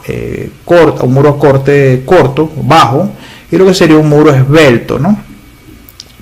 corte corto, bajo, y lo que sería un muro esbelto, ¿no?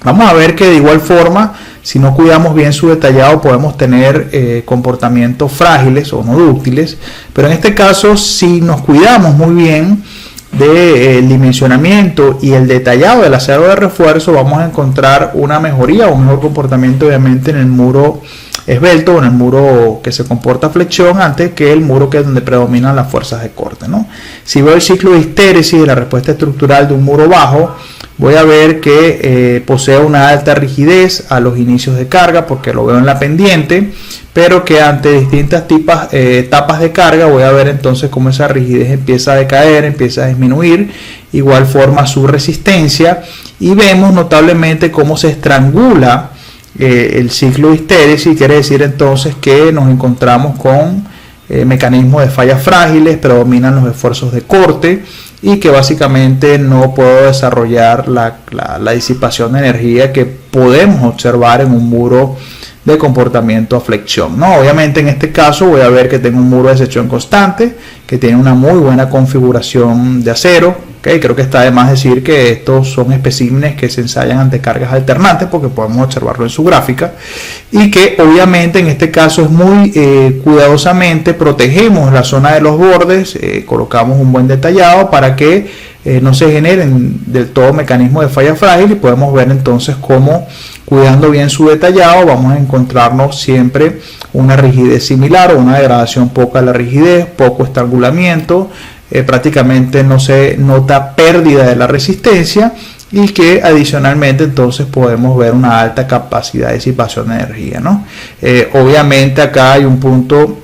Vamos a ver que de igual forma, si no cuidamos bien su detallado, podemos tener comportamientos frágiles o no dúctiles, pero en este caso, si nos cuidamos muy bien del dimensionamiento y el detallado del acero de refuerzo, vamos a encontrar una mejoría o un mejor comportamiento obviamente en el muro esbelto o en el muro que se comporta flexión, antes que el muro que es donde predominan las fuerzas de corte, ¿no? Si veo el ciclo de histéresis de la respuesta estructural de un muro bajo, voy a ver que posee una alta rigidez a los inicios de carga, porque lo veo en la pendiente, pero que ante distintas etapas de carga voy a ver entonces cómo esa rigidez empieza a decaer, empieza a disminuir, igual forma su resistencia, y vemos notablemente cómo se estrangula el ciclo de histéresis. Quiere decir entonces que nos encontramos con mecanismos de fallas frágiles, predominan los esfuerzos de corte, y que básicamente no puedo desarrollar la disipación de energía que podemos observar en un muro de comportamiento a flexión, ¿no? Obviamente en este caso voy a ver que tengo un muro de sección constante que tiene una muy buena configuración de acero, ¿okay? Creo que está de más decir que estos son especímenes que se ensayan ante cargas alternantes, porque podemos observarlo en su gráfica, y que obviamente en este caso es muy cuidadosamente protegemos la zona de los bordes, colocamos un buen detallado para que no se generen del todo mecanismos de falla frágil, y podemos ver entonces cómo, cuidando bien su detallado, vamos a encontrarnos siempre una rigidez similar o una degradación poca de la rigidez, poco estrangulamiento, prácticamente no se nota pérdida de la resistencia, y que adicionalmente entonces podemos ver una alta capacidad de disipación de energía, ¿no? Obviamente acá hay un punto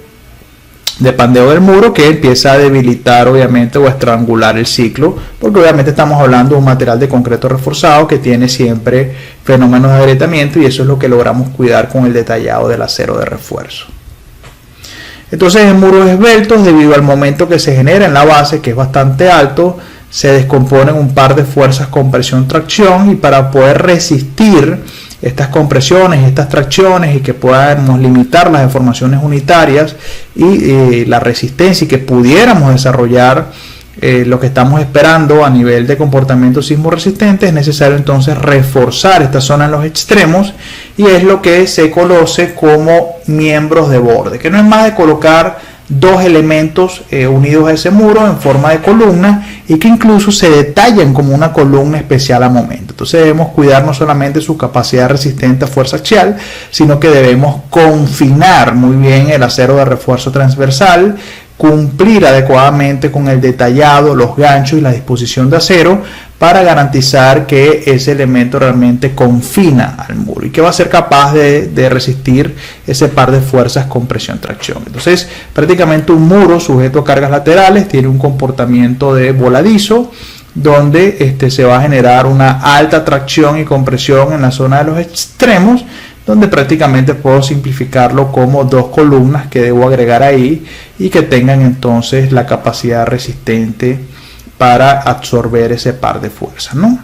de pandeo del muro que empieza a debilitar obviamente o a estrangular el ciclo, porque obviamente estamos hablando de un material de concreto reforzado que tiene siempre fenómenos de agrietamiento, y eso es lo que logramos cuidar con el detallado del acero de refuerzo. Entonces en muros esbeltos, debido al momento que se genera en la base, que es bastante alto, se descomponen un par de fuerzas compresión-tracción, y para poder resistir estas compresiones, estas tracciones, y que podamos limitar las deformaciones unitarias y la resistencia, y que pudiéramos desarrollar lo que estamos esperando a nivel de comportamiento sismo resistente, es necesario entonces reforzar esta zona en los extremos, y es lo que se conoce como miembros de borde, que no es más de colocar dos elementos unidos a ese muro en forma de columna, y que incluso se detallan como una columna especial a momento. Entonces debemos cuidar no solamente su capacidad resistente a fuerza axial, sino que debemos confinar muy bien el acero de refuerzo transversal, cumplir adecuadamente con el detallado, los ganchos y la disposición de acero, para garantizar que ese elemento realmente confina al muro y que va a ser capaz de resistir ese par de fuerzas compresión-tracción. Entonces, prácticamente un muro sujeto a cargas laterales tiene un comportamiento de voladizo, donde se va a generar una alta tracción y compresión en la zona de los extremos, donde prácticamente puedo simplificarlo como dos columnas que debo agregar ahí, y que tengan entonces la capacidad resistente para absorber ese par de fuerzas, ¿no?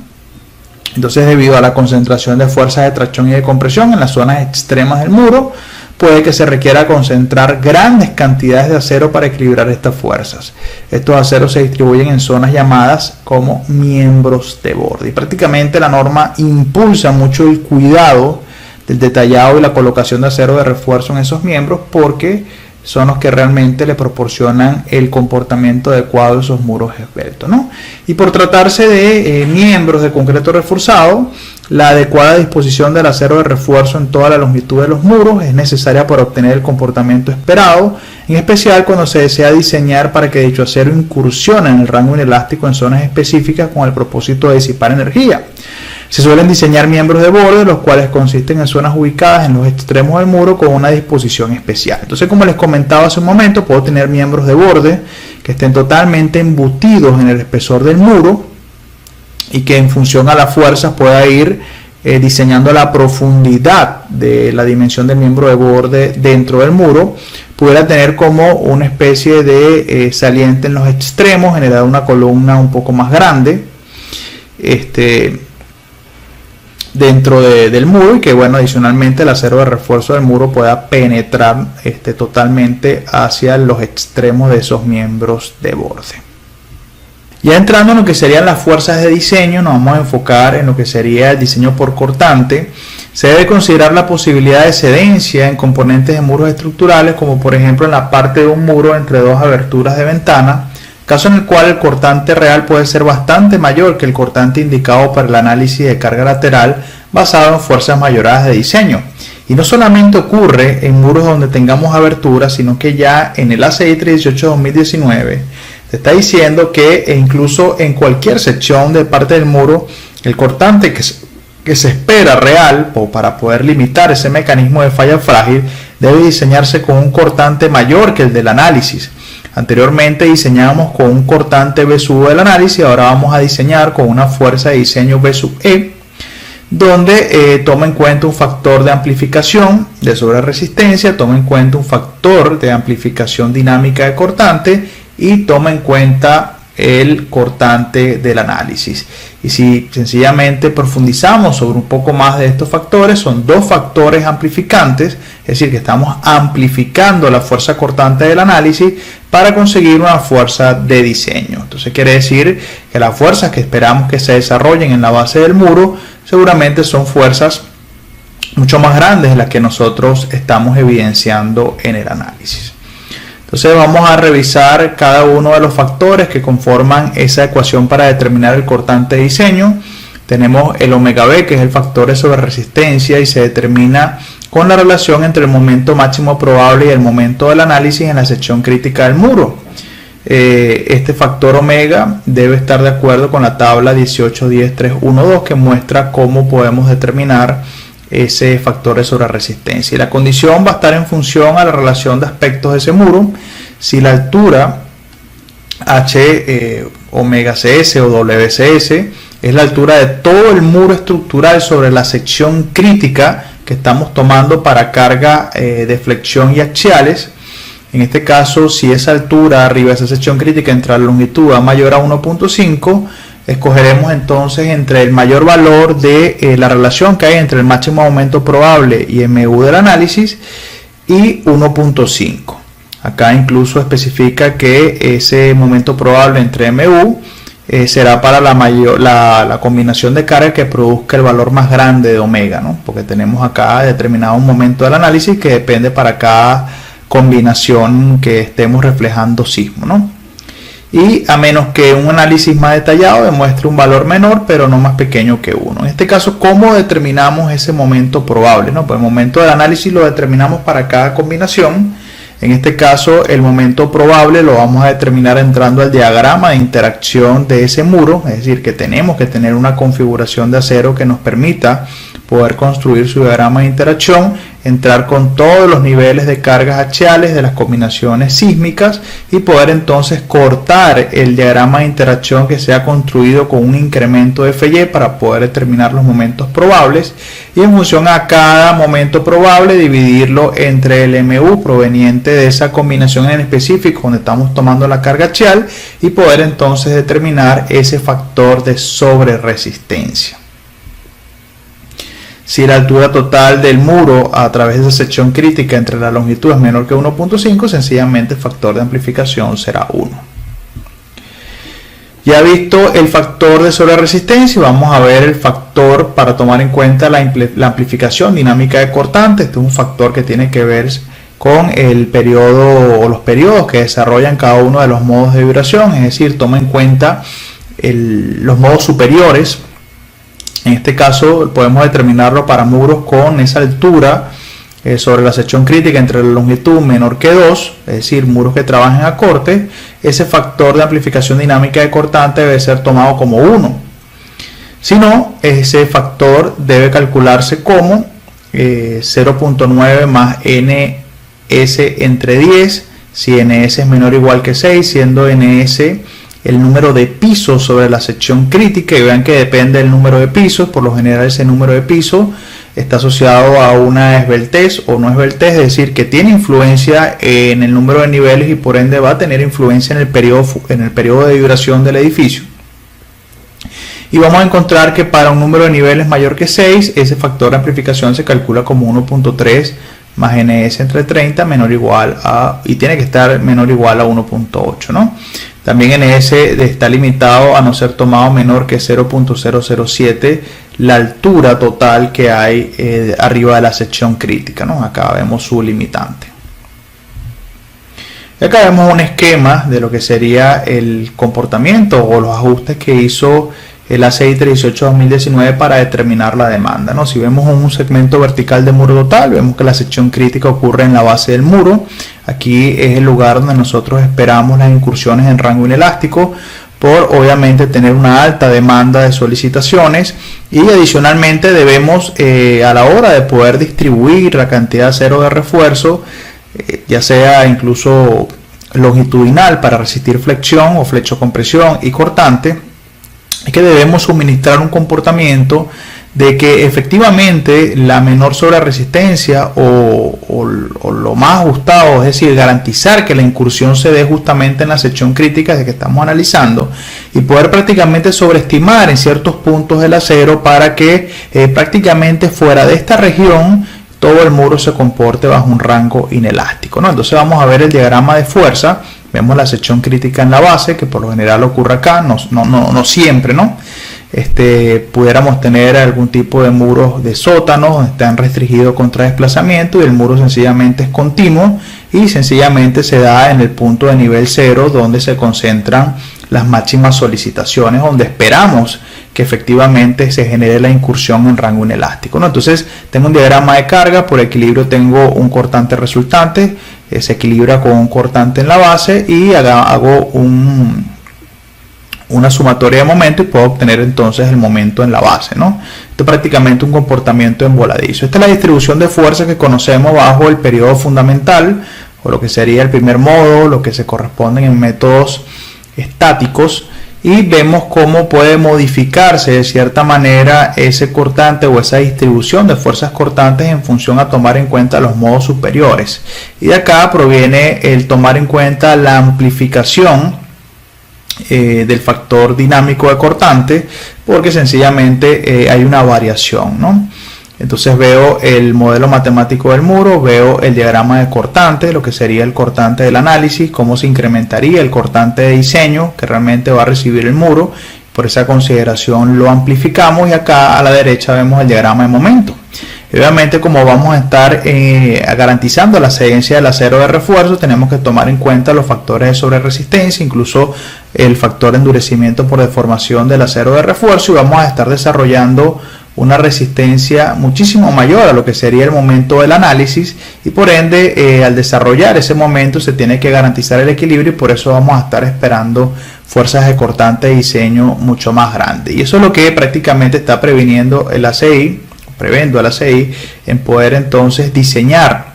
Entonces, debido a la concentración de fuerzas de tracción y de compresión en las zonas extremas del muro, puede que se requiera concentrar grandes cantidades de acero para equilibrar estas fuerzas. Estos aceros se distribuyen en zonas llamadas como miembros de borde, y prácticamente la norma impulsa mucho el cuidado del detallado y la colocación de acero de refuerzo en esos miembros, porque son los que realmente le proporcionan el comportamiento adecuado de esos muros esbeltos, ¿no? Y por tratarse de miembros de concreto reforzado, la adecuada disposición del acero de refuerzo en toda la longitud de los muros es necesaria para obtener el comportamiento esperado, en especial cuando se desea diseñar para que dicho acero incursione en el rango inelástico en zonas específicas con el propósito de disipar energía. Se suelen diseñar miembros de borde, los cuales consisten en zonas ubicadas en los extremos del muro con una disposición especial. Entonces, como les comentaba hace un momento, puedo tener miembros de borde que estén totalmente embutidos en el espesor del muro, y que en función a las fuerzas pueda ir diseñando la profundidad de la dimensión del miembro de borde dentro del muro. Pudiera tener como una especie de saliente en los extremos, generar una columna un poco más grande dentro del muro, y que bueno, adicionalmente el acero de refuerzo del muro pueda penetrar totalmente hacia los extremos de esos miembros de borde. Ya entrando en lo que serían las fuerzas de diseño, nos vamos a enfocar en lo que sería el diseño por cortante. Se debe considerar la posibilidad de cedencia en componentes de muros estructurales, como por ejemplo en la parte de un muro entre dos aberturas de ventana, caso en el cual el cortante real puede ser bastante mayor que el cortante indicado para el análisis de carga lateral basado en fuerzas mayoradas de diseño. Y no solamente ocurre en muros donde tengamos aberturas, sino que ya en el ACI 318-2019 se está diciendo que incluso en cualquier sección de parte del muro El cortante que se espera real o para poder limitar ese mecanismo de falla frágil debe diseñarse con un cortante mayor que el del análisis. Anteriormente diseñábamos con un cortante B sub del análisis, ahora vamos a diseñar con una fuerza de diseño B sub E, donde toma en cuenta un factor de amplificación de sobreresistencia, toma en cuenta un factor de amplificación dinámica de cortante y toma en cuenta el cortante del análisis. Y si sencillamente profundizamos sobre un poco más de estos factores, son dos factores amplificantes, es decir, que estamos amplificando la fuerza cortante del análisis para conseguir una fuerza de diseño. Entonces quiere decir que las fuerzas que esperamos que se desarrollen en la base del muro seguramente son fuerzas mucho más grandes de las que nosotros estamos evidenciando en el análisis. Entonces vamos a revisar cada uno de los factores que conforman esa ecuación para determinar el cortante de diseño. Tenemos el omega B, que es el factor de sobreresistencia, y se determina con la relación entre el momento máximo probable y el momento del análisis en la sección crítica del muro. Este factor omega debe estar de acuerdo con la tabla 18.10.3.1.2 que muestra cómo podemos determinar ese factor de sobreresistencia. Y la condición va a estar en función a la relación de aspectos de ese muro. Si la altura H omega CS o WCS es la altura de todo el muro estructural sobre la sección crítica que estamos tomando para carga de flexión y axiales. En este caso, si esa altura arriba de esa sección crítica entre la longitud a mayor a 1.5, escogeremos entonces entre el mayor valor de la relación que hay entre el máximo momento probable y MU del análisis y 1.5. Acá incluso especifica que ese momento probable entre MU será para la combinación de carga que produzca el valor más grande de omega, ¿no? Porque tenemos acá determinado un momento del análisis que depende para cada combinación que estemos reflejando sismo, ¿no? Y a menos que un análisis más detallado demuestre un valor menor pero no más pequeño que 1. En este caso, ¿cómo determinamos ese momento probable, ¿no? Pues el momento del análisis lo determinamos para cada combinación. En este caso, el momento probable lo vamos a determinar entrando al diagrama de interacción de ese muro, es decir, que tenemos que tener una configuración de acero que nos permita poder construir su diagrama de interacción, entrar con todos los niveles de cargas axiales de las combinaciones sísmicas y poder entonces cortar el diagrama de interacción que sea construido con un incremento de FY para poder determinar los momentos probables y en función a cada momento probable dividirlo entre el MU proveniente de esa combinación en específico donde estamos tomando la carga axial y poder entonces determinar ese factor de sobreresistencia. Si la altura total del muro a través de esa sección crítica entre la longitud es menor que 1.5, sencillamente el factor de amplificación será 1. Ya visto el factor de sobreresistencia, vamos a ver el factor para tomar en cuenta la amplificación dinámica de cortante. Este es un factor que tiene que ver con el periodo o los periodos que desarrollan cada uno de los modos de vibración, es decir, toma en cuenta los modos superiores. En este caso podemos determinarlo para muros con esa altura sobre la sección crítica entre la longitud menor que 2, es decir, muros que trabajen a corte. Ese factor de amplificación dinámica de cortante debe ser tomado como 1. Si no, ese factor debe calcularse como 0.9 más NS entre 10, si NS es menor o igual que 6, siendo NS el número de pisos sobre la sección crítica, y vean que depende del número de pisos. Por lo general ese número de pisos está asociado a una esbeltez o no esbeltez, es decir, que tiene influencia en el número de niveles y por ende va a tener influencia en el periodo de vibración del edificio. Y vamos a encontrar que para un número de niveles mayor que 6, ese factor de amplificación se calcula como 1.3 más NS entre 30 menor o igual a, y tiene que estar menor o igual a 1.8, ¿no? También NS está limitado a no ser tomado menor que 0.007 la altura total que hay arriba de la sección crítica, ¿no? Acá vemos su limitante. Y acá vemos un esquema de lo que sería el comportamiento o los ajustes que hizo el ACI 318-2019 para determinar la demanda, ¿no? Si vemos un segmento vertical de muro total, vemos que la sección crítica ocurre en la base del muro. Aquí es el lugar donde nosotros esperamos las incursiones en rango inelástico. por obviamente tener una alta demanda de solicitaciones, y adicionalmente debemos a la hora de poder distribuir la cantidad de acero de refuerzo, ya sea incluso longitudinal para resistir flexión o flexocompresión y cortante, es que debemos suministrar un comportamiento de que efectivamente la menor sobreresistencia o lo más ajustado, es decir, garantizar que la incursión se dé justamente en la sección crítica de que estamos analizando, y poder prácticamente sobreestimar en ciertos puntos el acero para que prácticamente fuera de esta región todo el muro se comporte bajo un rango inelástico, ¿no? Entonces vamos a ver el diagrama de fuerza. Vemos la sección crítica en la base, que por lo general ocurre acá, no siempre, ¿no? Pudiéramos tener algún tipo de muros de sótano, están restringidos contra desplazamiento, y el muro sencillamente es continuo y sencillamente se da en el punto de nivel 0, donde se concentran las máximas solicitaciones, donde esperamos que efectivamente se genere la incursión en rango inelástico, ¿no? Entonces tengo un diagrama de carga, por equilibrio tengo un cortante resultante, se equilibra con un cortante en la base, y hago una sumatoria de momento y puedo obtener entonces el momento en la base, ¿no? Esto es prácticamente un comportamiento en voladizo. Esta es la distribución de fuerza que conocemos bajo el periodo fundamental, o lo que sería el primer modo, lo que se corresponden en métodos estáticos, y vemos cómo puede modificarse de cierta manera ese cortante o esa distribución de fuerzas cortantes en función a tomar en cuenta los modos superiores. Y de acá proviene el tomar en cuenta la amplificación del factor dinámico de cortante, porque sencillamente hay una variación, ¿no? Entonces veo el modelo matemático del muro, veo el diagrama de cortante, lo que sería el cortante del análisis, cómo se incrementaría el cortante de diseño que realmente va a recibir el muro. Por esa consideración lo amplificamos, y acá a la derecha vemos el diagrama de momento. Obviamente, como vamos a estar garantizando la cedencia del acero de refuerzo, tenemos que tomar en cuenta los factores de sobreresistencia, incluso el factor de endurecimiento por deformación del acero de refuerzo, y vamos a estar desarrollando una resistencia muchísimo mayor a lo que sería el momento del análisis, y por ende al desarrollar ese momento se tiene que garantizar el equilibrio, y por eso vamos a estar esperando fuerzas de cortante de diseño mucho más grandes. Y eso es lo que prácticamente está previniendo el ACI, en poder entonces diseñar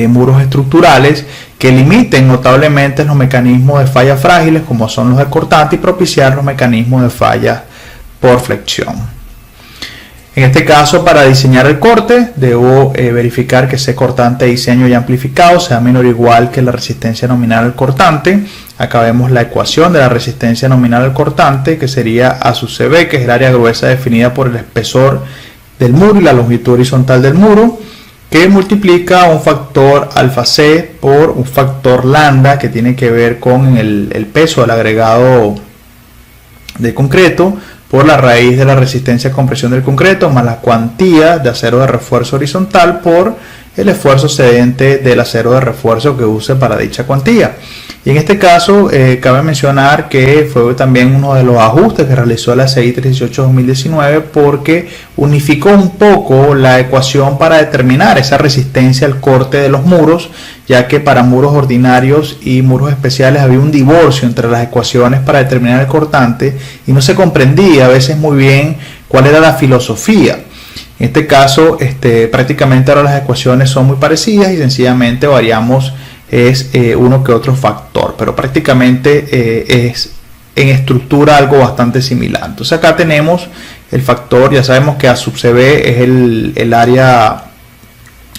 muros estructurales que limiten notablemente los mecanismos de falla frágiles, como son los de cortante, y propiciar los mecanismos de falla por flexión. En este caso, para diseñar el corte, debo verificar que ese cortante de diseño ya amplificado sea menor o igual que la resistencia nominal al cortante. Acá vemos la ecuación de la resistencia nominal al cortante, que sería A sub CB, que es el área gruesa definida por el espesor del muro y la longitud horizontal del muro, que multiplica un factor alfa C por un factor lambda, que tiene que ver con el peso del agregado de concreto, por la raíz de la resistencia a compresión del concreto, más la cuantía de acero de refuerzo horizontal por el esfuerzo cedente del acero de refuerzo que use para dicha cuantía. Y en este caso cabe mencionar que fue también uno de los ajustes que realizó la CI 318-2019, porque unificó un poco la ecuación para determinar esa resistencia al corte de los muros, ya que para muros ordinarios y muros especiales había un divorcio entre las ecuaciones para determinar el cortante, y no se comprendía a veces muy bien cuál era la filosofía. En este caso prácticamente ahora las ecuaciones son muy parecidas, y sencillamente variamos uno que otro factor, pero prácticamente es en estructura algo bastante similar. Entonces acá tenemos el factor, ya sabemos que A sub CB es el área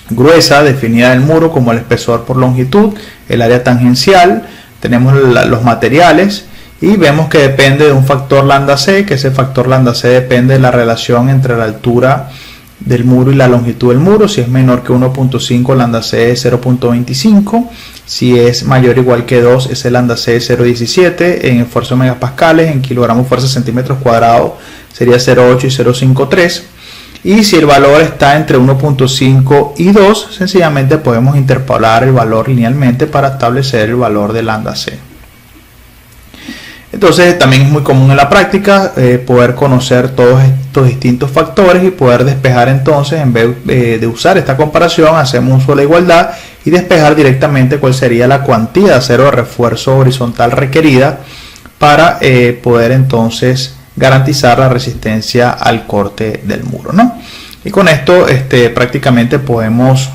gruesa definida del muro como el espesor por longitud, el área tangencial, tenemos los materiales, y vemos que depende de un factor lambda C, que ese factor lambda C depende de la relación entre la altura del muro y la longitud del muro. Si es menor que 1.5, lambda C es 0.25, si es mayor o igual que 2, ese lambda C es 0.17, en esfuerzo megapascales, en kilogramos fuerza centímetros cuadrados sería 0.8 y 0.53, y si el valor está entre 1.5 y 2, sencillamente podemos interpolar el valor linealmente para establecer el valor de lambda C. Entonces también es muy común en la práctica poder conocer todos estos distintos factores y poder despejar. Entonces, en vez de usar esta comparación, hacemos uso de la igualdad y despejar directamente cuál sería la cuantía de acero de refuerzo horizontal requerida para poder entonces garantizar la resistencia al corte del muro, ¿no? Y con esto prácticamente podemos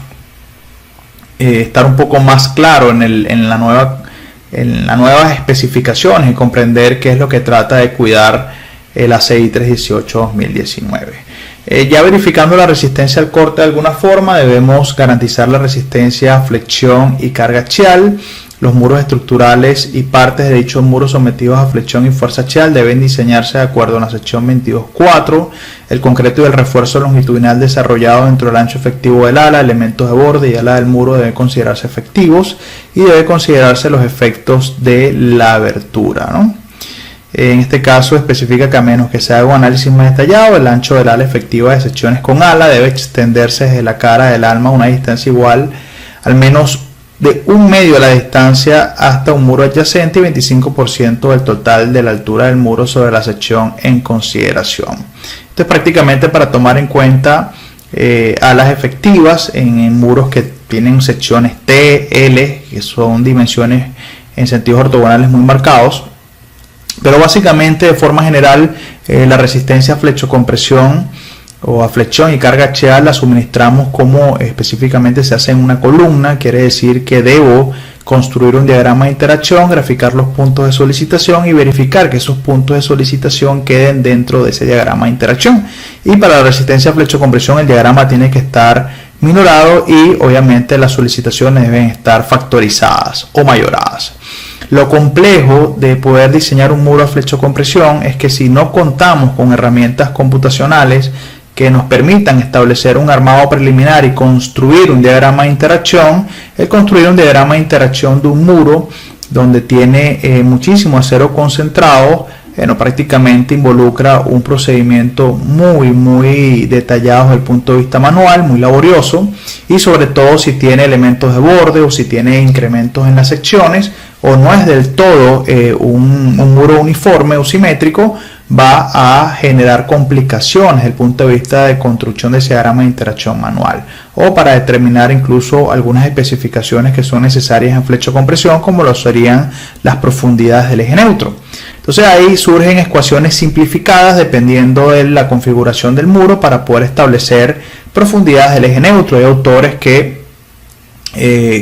estar un poco más claro en las nuevas especificaciones y comprender qué es lo que trata de cuidar el ACI 318-2019. Ya verificando la resistencia al corte de alguna forma, debemos garantizar la resistencia a flexión y carga axial. Los muros estructurales y partes de dichos muros sometidos a flexión y fuerza axial deben diseñarse de acuerdo a la sección 22.4. El concreto y el refuerzo longitudinal desarrollado dentro del ancho efectivo del ala, elementos de borde y ala del muro deben considerarse efectivos y debe considerarse los efectos de la abertura, ¿no? En este caso especifica que a menos que se haga un análisis más detallado, el ancho del ala efectiva de secciones con ala debe extenderse desde la cara del alma a una distancia igual al menos de 1/2 de la distancia hasta un muro adyacente y 25% del total de la altura del muro sobre la sección en consideración. Esto es prácticamente para tomar en cuenta alas efectivas en muros que tienen secciones T, L, que son dimensiones en sentidos ortogonales muy marcados. Pero básicamente, de forma general, la resistencia a flexocompresión o a flexión y carga axial la suministramos como específicamente se hace en una columna. Quiere decir que debo construir un diagrama de interacción, graficar los puntos de solicitación y verificar que esos puntos de solicitación queden dentro de ese diagrama de interacción. Y para la resistencia a flexocompresión el diagrama tiene que estar minorado y obviamente las solicitaciones deben estar factorizadas o mayoradas. Lo complejo de poder diseñar un muro a flexocompresión es que si no contamos con herramientas computacionales que nos permitan establecer un armado preliminar y construir un diagrama de interacción, el construir un diagrama de interacción de un muro donde tiene muchísimo acero concentrado, prácticamente involucra un procedimiento muy detallado desde el punto de vista manual, muy laborioso, y sobre todo si tiene elementos de borde o si tiene incrementos en las secciones o no es del todo un muro uniforme o simétrico, va a generar complicaciones desde el punto de vista de construcción de ese diagrama de interacción manual o para determinar incluso algunas especificaciones que son necesarias en flexocompresión, como lo serían las profundidades del eje neutro. Entonces ahí surgen ecuaciones simplificadas dependiendo de la configuración del muro para poder establecer profundidades del eje neutro. Hay autores que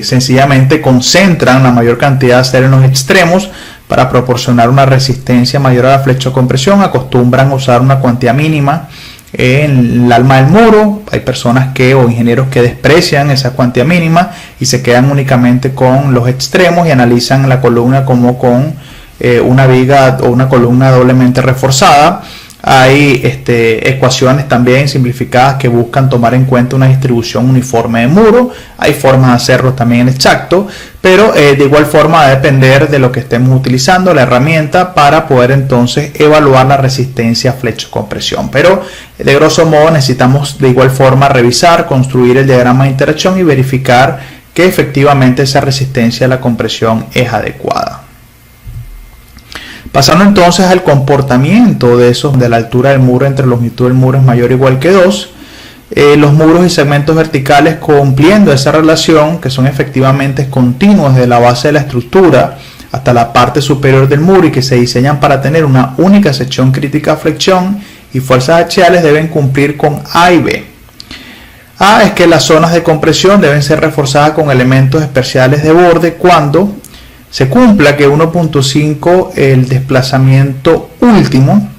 sencillamente concentran la mayor cantidad de acero en los extremos para proporcionar una resistencia mayor a la flexocompresión. Acostumbran a usar una cuantía mínima en el alma del muro. Hay personas o ingenieros que desprecian esa cuantía mínima y se quedan únicamente con los extremos y analizan la columna como con una viga o una columna doblemente reforzada. Hay ecuaciones también simplificadas que buscan tomar en cuenta una distribución uniforme de muro. Hay formas de hacerlo también exacto, pero de igual forma va a depender de lo que estemos utilizando, la herramienta, para poder entonces evaluar la resistencia a flexocompresión. Pero de grosso modo necesitamos de igual forma revisar, construir el diagrama de interacción y verificar que efectivamente esa resistencia a la compresión es adecuada. Pasando entonces al comportamiento de la altura del muro entre longitud del muro es mayor o igual que 2, los muros y segmentos verticales cumpliendo esa relación, que son efectivamente continuos desde la base de la estructura hasta la parte superior del muro y que se diseñan para tener una única sección crítica de flexión y fuerzas axiales, deben cumplir con A y B. A es que las zonas de compresión deben ser reforzadas con elementos especiales de borde cuando se cumpla que 1.5 el desplazamiento último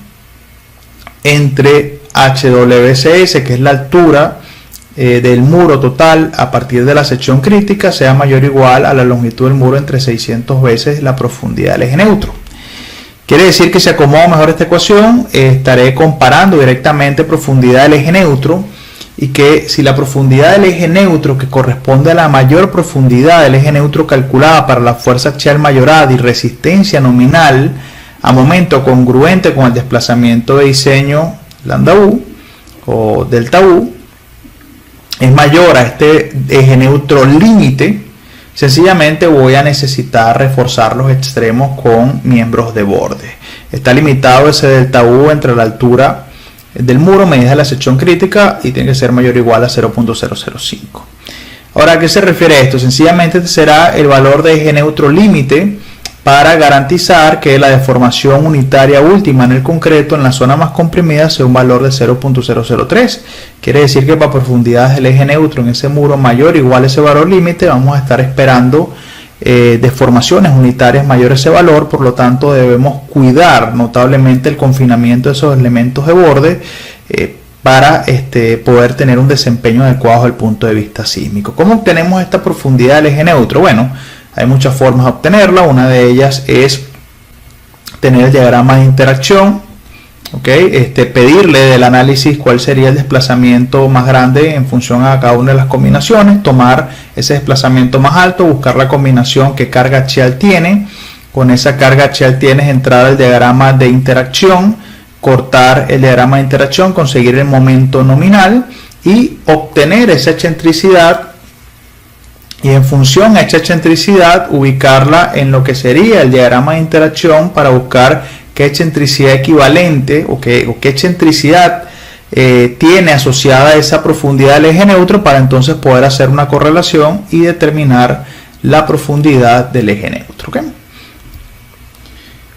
entre HWCS, que es la altura del muro total a partir de la sección crítica, sea mayor o igual a la longitud del muro entre 600 veces la profundidad del eje neutro. Quiere decir que si acomodo mejor esta ecuación, estaré comparando directamente profundidad del eje neutro, y que si la profundidad del eje neutro, que corresponde a la mayor profundidad del eje neutro calculada para la fuerza axial mayorada y resistencia nominal a momento congruente con el desplazamiento de diseño lambda U o delta U, es mayor a este eje neutro límite, sencillamente voy a necesitar reforzar los extremos con miembros de borde. Está limitado ese delta U entre la altura del muro, medida de la sección crítica, y tiene que ser mayor o igual a 0.005. Ahora, ¿a qué se refiere esto? Sencillamente este será el valor de eje neutro límite para garantizar que la deformación unitaria última en el concreto en la zona más comprimida sea un valor de 0.003. Quiere decir que para profundidades del eje neutro en ese muro mayor o igual a ese valor límite, vamos a estar esperando deformaciones unitarias mayores a ese valor. Por lo tanto, debemos cuidar notablemente el confinamiento de esos elementos de borde para poder tener un desempeño adecuado desde el punto de vista sísmico. ¿Cómo obtenemos esta profundidad del eje neutro? Bueno, hay muchas formas de obtenerla. Una de ellas es tener el diagrama de interacción, pedirle del análisis cuál sería el desplazamiento más grande en función a cada una de las combinaciones, tomar ese desplazamiento más alto, buscar la combinación que carga axial tiene. Con esa carga axial tienes entrar al diagrama de interacción, cortar el diagrama de interacción, conseguir el momento nominal y obtener esa excentricidad. Y en función a esta excentricidad, ubicarla en lo que sería el diagrama de interacción para buscar qué excentricidad equivalente o qué excentricidad tiene asociada a esa profundidad del eje neutro, para entonces poder hacer una correlación y determinar la profundidad del eje neutro.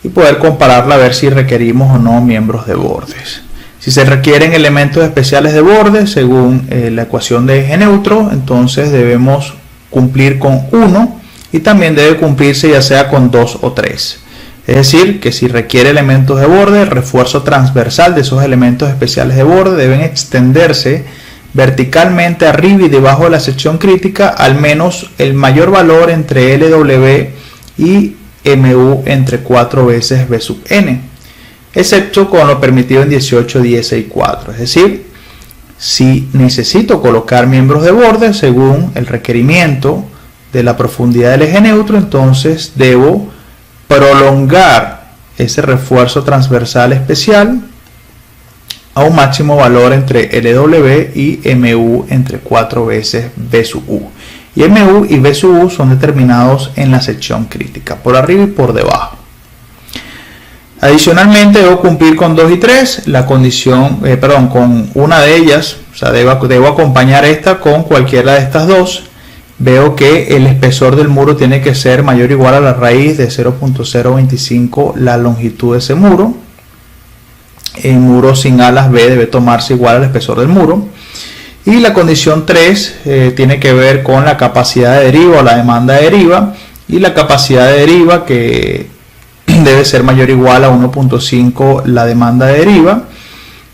Y poder compararla a ver si requerimos o no miembros de bordes. Si se requieren elementos especiales de borde según la ecuación de eje neutro, entonces debemos cumplir con 1 y también debe cumplirse ya sea con 2 o 3. Es decir, que si requiere elementos de borde, el refuerzo transversal de esos elementos especiales de borde deben extenderse verticalmente arriba y debajo de la sección crítica al menos el mayor valor entre LW y MU entre 4 veces B sub n, excepto con lo permitido en 18.10.4. Es decir, si necesito colocar miembros de borde según el requerimiento de la profundidad del eje neutro, entonces debo prolongar ese refuerzo transversal especial a un máximo valor entre LW y MU entre 4 veces B sub U. Y MU y B sub U son determinados en la sección crítica, por arriba y por debajo. Adicionalmente debo cumplir con 2 y 3, la condición, con una de ellas, o sea, debo acompañar esta con cualquiera de estas dos. Veo que el espesor del muro tiene que ser mayor o igual a la raíz de 0.025 la longitud de ese muro. El muro sin alas B debe tomarse igual al espesor del muro. Y la condición 3 tiene que ver con la capacidad de deriva o la demanda de deriva. Y la capacidad de deriva que debe ser mayor o igual a 1.5 la demanda de deriva.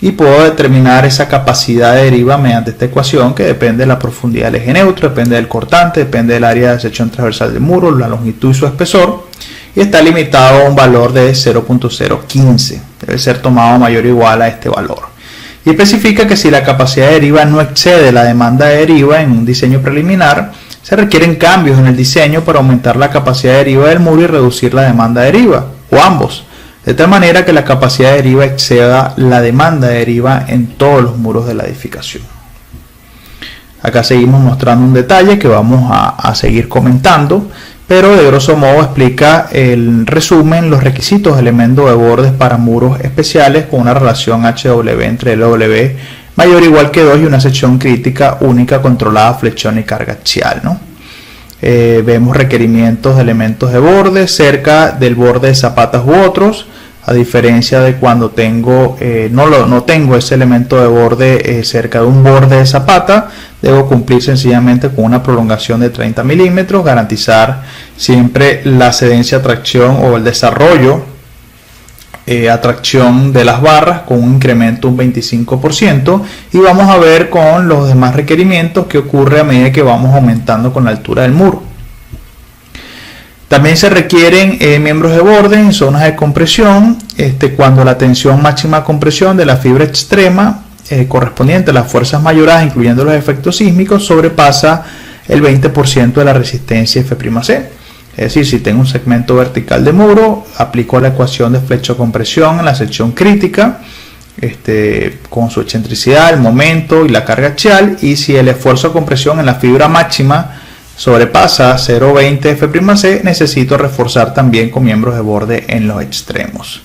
Y puedo determinar esa capacidad de deriva mediante esta ecuación, que depende de la profundidad del eje neutro, depende del cortante, depende del área de sección transversal del muro, la longitud y su espesor, y está limitado a un valor de 0.015. Debe ser tomado mayor o igual a este valor. Y especifica que si la capacidad de deriva no excede la demanda de deriva en un diseño preliminar, se requieren cambios en el diseño para aumentar la capacidad de deriva del muro y reducir la demanda de deriva, o ambos, de tal manera que la capacidad de deriva exceda la demanda de deriva en todos los muros de la edificación. Acá seguimos mostrando un detalle que vamos a seguir comentando, pero de grosso modo explica el resumen, los requisitos de elementos de bordes para muros especiales con una relación HW entre LW mayor o igual que 2 y una sección crítica única controlada, flexión y carga axial, vemos requerimientos de elementos de borde cerca del borde de zapatas u otros, a diferencia de cuando tengo no tengo ese elemento de borde cerca de un borde de zapata. Debo cumplir sencillamente con una prolongación de 30 milímetros, garantizar siempre la cedencia, tracción o el desarrollo atracción de las barras con un incremento un 25%, y vamos a ver con los demás requerimientos que ocurre a medida que vamos aumentando con la altura del muro. También se requieren miembros de borde en zonas de compresión cuando la tensión máxima de compresión de la fibra extrema correspondiente a las fuerzas mayoradas, incluyendo los efectos sísmicos, sobrepasa el 20% de la resistencia F'C. Es decir, si tengo un segmento vertical de muro, aplico la ecuación de flexión-compresión en la sección crítica, con su excentricidad, el momento y la carga axial, y si el esfuerzo de compresión en la fibra máxima sobrepasa 0.20 F'C, necesito reforzar también con miembros de borde en los extremos.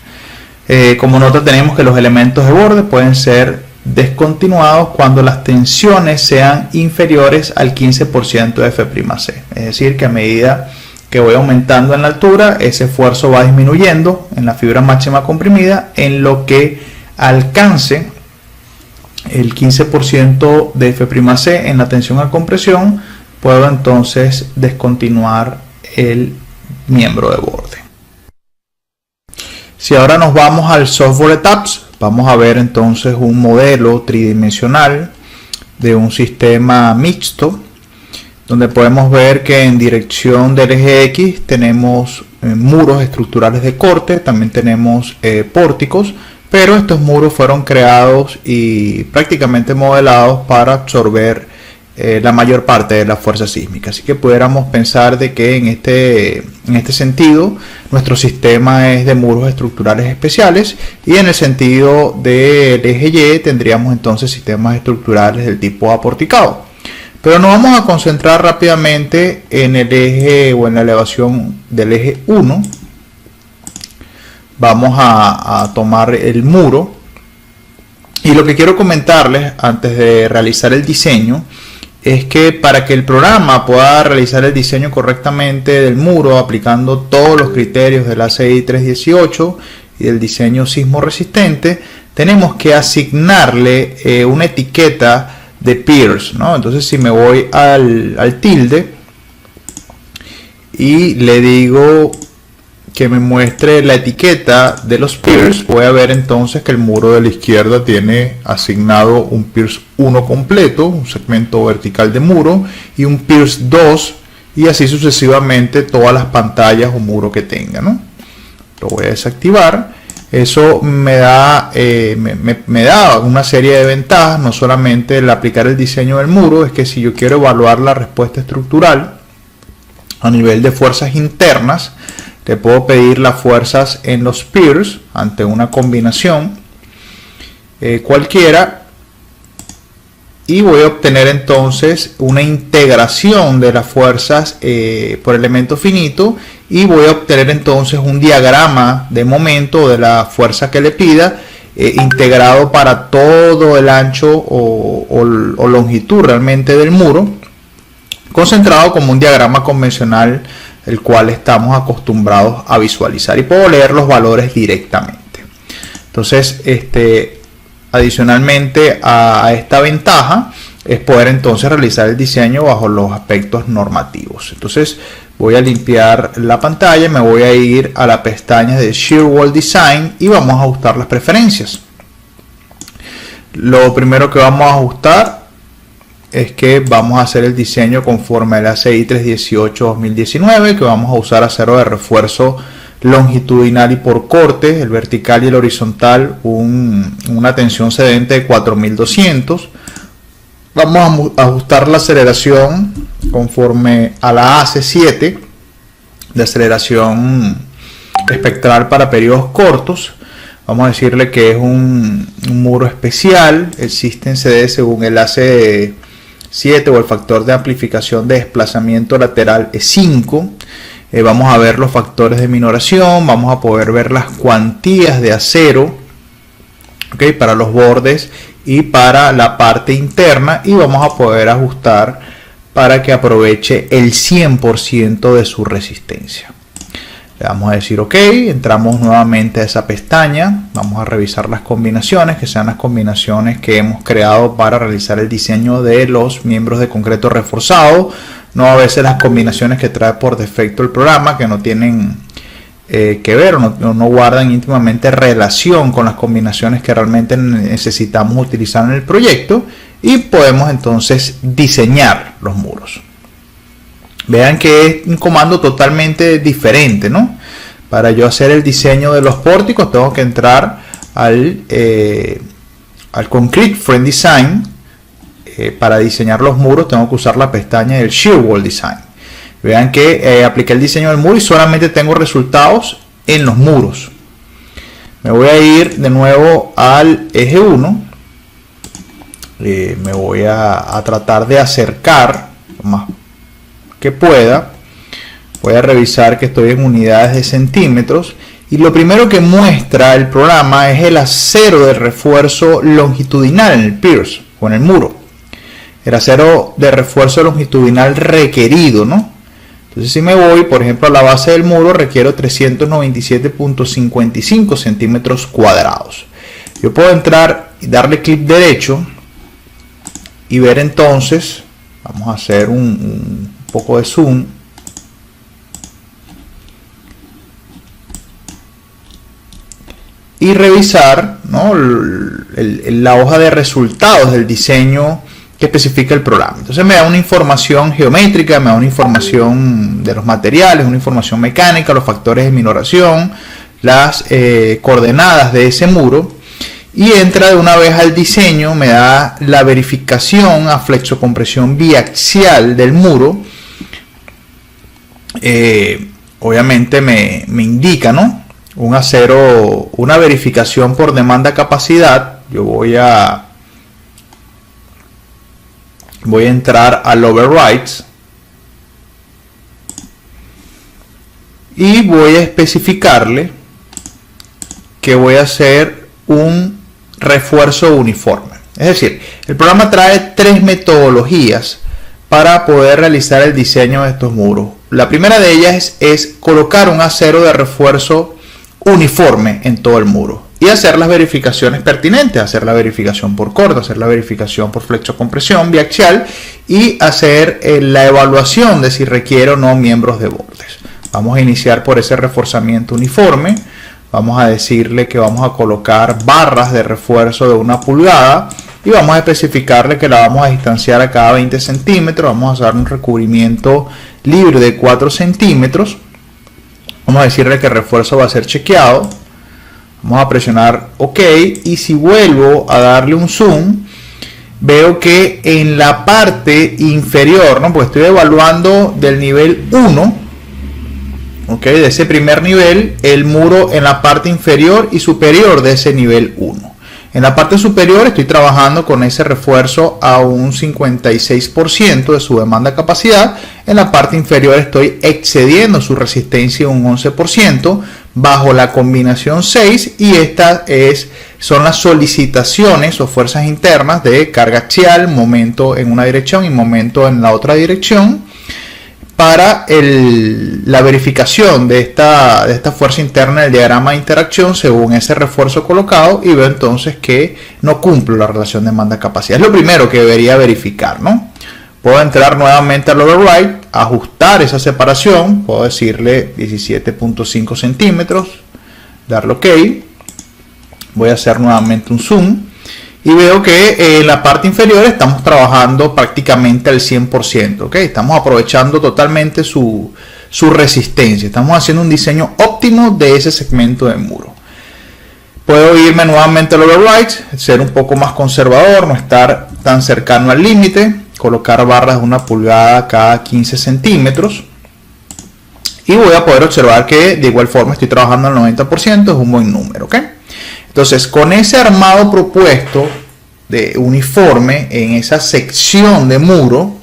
Como nota tenemos que los elementos de borde pueden ser descontinuados cuando las tensiones sean inferiores al 15% de F'C. Es decir, que a medida que voy aumentando en la altura, ese esfuerzo va disminuyendo en la fibra máxima comprimida, en lo que alcance el 15% de F'C en la tensión a compresión, puedo entonces descontinuar el miembro de borde. Si ahora nos vamos al software Etaps, vamos a ver entonces un modelo tridimensional de un sistema mixto, donde podemos ver que en dirección del eje X tenemos muros estructurales de corte, también tenemos pórticos, pero estos muros fueron creados y prácticamente modelados para absorber la mayor parte de la fuerza sísmica. Así que pudiéramos pensar de que en este sentido nuestro sistema es de muros estructurales especiales, y en el sentido del eje Y tendríamos entonces sistemas estructurales del tipo aporticado. Pero nos vamos a concentrar rápidamente en el eje o en la elevación del eje 1. Vamos a tomar el muro, y lo que quiero comentarles antes de realizar el diseño es que para que el programa pueda realizar el diseño correctamente del muro aplicando todos los criterios del ACI 318 y del diseño sismo resistente, tenemos que asignarle una etiqueta de piers, ¿no? Entonces, si me voy al tilde y le digo que me muestre la etiqueta de los piers, voy a ver entonces que el muro de la izquierda tiene asignado un piers 1 completo, un segmento vertical de muro, y un piers 2, y así sucesivamente todas las pantallas o muro que tenga, ¿no? Lo voy a desactivar. Eso me da una serie de ventajas. No solamente el aplicar el diseño del muro, es que si yo quiero evaluar la respuesta estructural a nivel de fuerzas internas, le puedo pedir las fuerzas en los piers ante una combinación cualquiera, y voy a obtener entonces una integración de las fuerzas por elemento finito, y voy a obtener entonces un diagrama de momento de la fuerza que le pida integrado para todo el ancho o longitud realmente del muro, concentrado como un diagrama convencional, el cual estamos acostumbrados a visualizar, y puedo leer los valores directamente. Entonces, adicionalmente a esta ventaja es poder entonces realizar el diseño bajo los aspectos normativos. Entonces voy a limpiar la pantalla, me voy a ir a la pestaña de Shear Wall Design y vamos a ajustar las preferencias. Lo primero que vamos a ajustar es que vamos a hacer el diseño conforme al ACI 318-2019, que vamos a usar acero de refuerzo longitudinal y por corte, el vertical y el horizontal, una tensión cedente de 4200. Vamos a ajustar la aceleración conforme a la AC7 de aceleración espectral para periodos cortos. Vamos a decirle que es un muro especial. El System CD según el AC7 o el factor de amplificación de desplazamiento lateral es 5. Vamos a ver los factores de minoración, vamos a poder ver las cuantías de acero, ¿okay?, para los bordes y para la parte interna, y vamos a poder ajustar para que aproveche el 100% de su resistencia. Le vamos a decir OK, entramos nuevamente a esa pestaña, vamos a revisar las combinaciones, que sean las combinaciones que hemos creado para realizar el diseño de los miembros de concreto reforzado, no a veces las combinaciones que trae por defecto el programa, que no tienen que ver o no guardan íntimamente relación con las combinaciones que realmente necesitamos utilizar en el proyecto, y podemos entonces diseñar los muros. Vean que es un comando totalmente diferente, ¿no? Para yo hacer el diseño de los pórticos tengo que entrar al Concrete Frame Design. Para diseñar los muros tengo que usar la pestaña del Shear Wall Design. Vean que apliqué el diseño del muro y solamente tengo resultados en los muros. Me voy a ir de nuevo al eje 1. Me voy a tratar de acercar lo más que pueda. Voy a revisar que estoy en unidades de centímetros, y lo primero que muestra el programa es el acero de refuerzo longitudinal en el piers o en el muro, el acero de refuerzo longitudinal requerido, ¿no? Entonces si me voy, por ejemplo, a la base del muro, requiero 397.55 centímetros cuadrados. Yo puedo entrar y darle clic derecho y ver entonces, vamos a hacer un poco de zoom. Y revisar, ¿no?, la hoja de resultados del diseño que especifica el programa. Entonces me da una información geométrica, me da una información de los materiales, una información mecánica, los factores de minoración, las coordenadas de ese muro, y entra de una vez al diseño, me da la verificación a flexocompresión biaxial del muro. Obviamente me indica, ¿no?, un acero, una verificación por demanda capacidad. Yo voy a entrar al overrides y voy a especificarle que voy a hacer un refuerzo uniforme. Es decir, el programa trae 3 metodologías para poder realizar el diseño de estos muros. La primera de ellas es colocar un acero de refuerzo uniforme en todo el muro y hacer las verificaciones pertinentes, hacer la verificación por corte, hacer la verificación por flexocompresión biaxial y hacer la evaluación de si requiere o no miembros de bordes. Vamos a iniciar por ese reforzamiento uniforme. Vamos a decirle que vamos a colocar barras de refuerzo de 1 pulgada y vamos a especificarle que la vamos a distanciar a cada 20 centímetros. Vamos a dar un recubrimiento libre de 4 centímetros. Vamos a decirle que el refuerzo va a ser chequeado. Vamos a presionar OK. Y si vuelvo a darle un zoom, veo que en la parte inferior, ¿no?, pues estoy evaluando del nivel 1, ¿ok?, de ese primer nivel, el muro en la parte inferior y superior de ese nivel 1. En la parte superior estoy trabajando con ese refuerzo a un 56% de su demanda capacidad. En la parte inferior estoy excediendo su resistencia un 11% bajo la combinación 6, y estas son las solicitaciones o fuerzas internas de carga axial, momento en una dirección y momento en la otra dirección, para la verificación de esta fuerza interna del diagrama de interacción según ese refuerzo colocado, y veo entonces que no cumplo la relación demanda-capacidad. Es lo primero que debería verificar, ¿no? Puedo entrar nuevamente al override, ajustar esa separación, puedo decirle 17.5 centímetros, darle OK, voy a hacer nuevamente un zoom. Y veo que en la parte inferior estamos trabajando prácticamente al 100%, ¿ok? Estamos aprovechando totalmente su resistencia. Estamos haciendo un diseño óptimo de ese segmento de muro. Puedo irme nuevamente al override, ser un poco más conservador, no estar tan cercano al límite, colocar barras de 1 pulgada cada 15 centímetros. Y voy a poder observar que de igual forma estoy trabajando al 90%, es un buen número, ¿ok? Entonces, con ese armado propuesto de uniforme en esa sección de muro,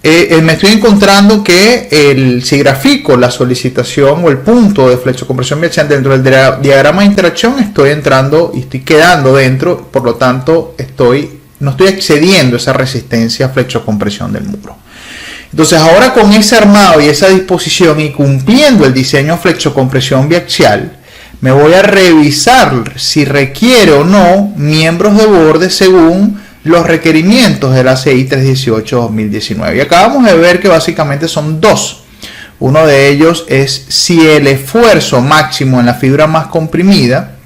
me estoy encontrando que si grafico la solicitación o el punto de flexocompresión biaxial dentro del diagrama de interacción, estoy entrando y estoy quedando dentro, por lo tanto no estoy excediendo esa resistencia flexocompresión del muro. Entonces, ahora con ese armado y esa disposición y cumpliendo el diseño flexocompresión biaxial, me voy a revisar si requiere o no miembros de borde según los requerimientos de la CI 318-2019. Y acabamos de ver que básicamente son 2. Uno de ellos es si el esfuerzo máximo en la fibra más comprimida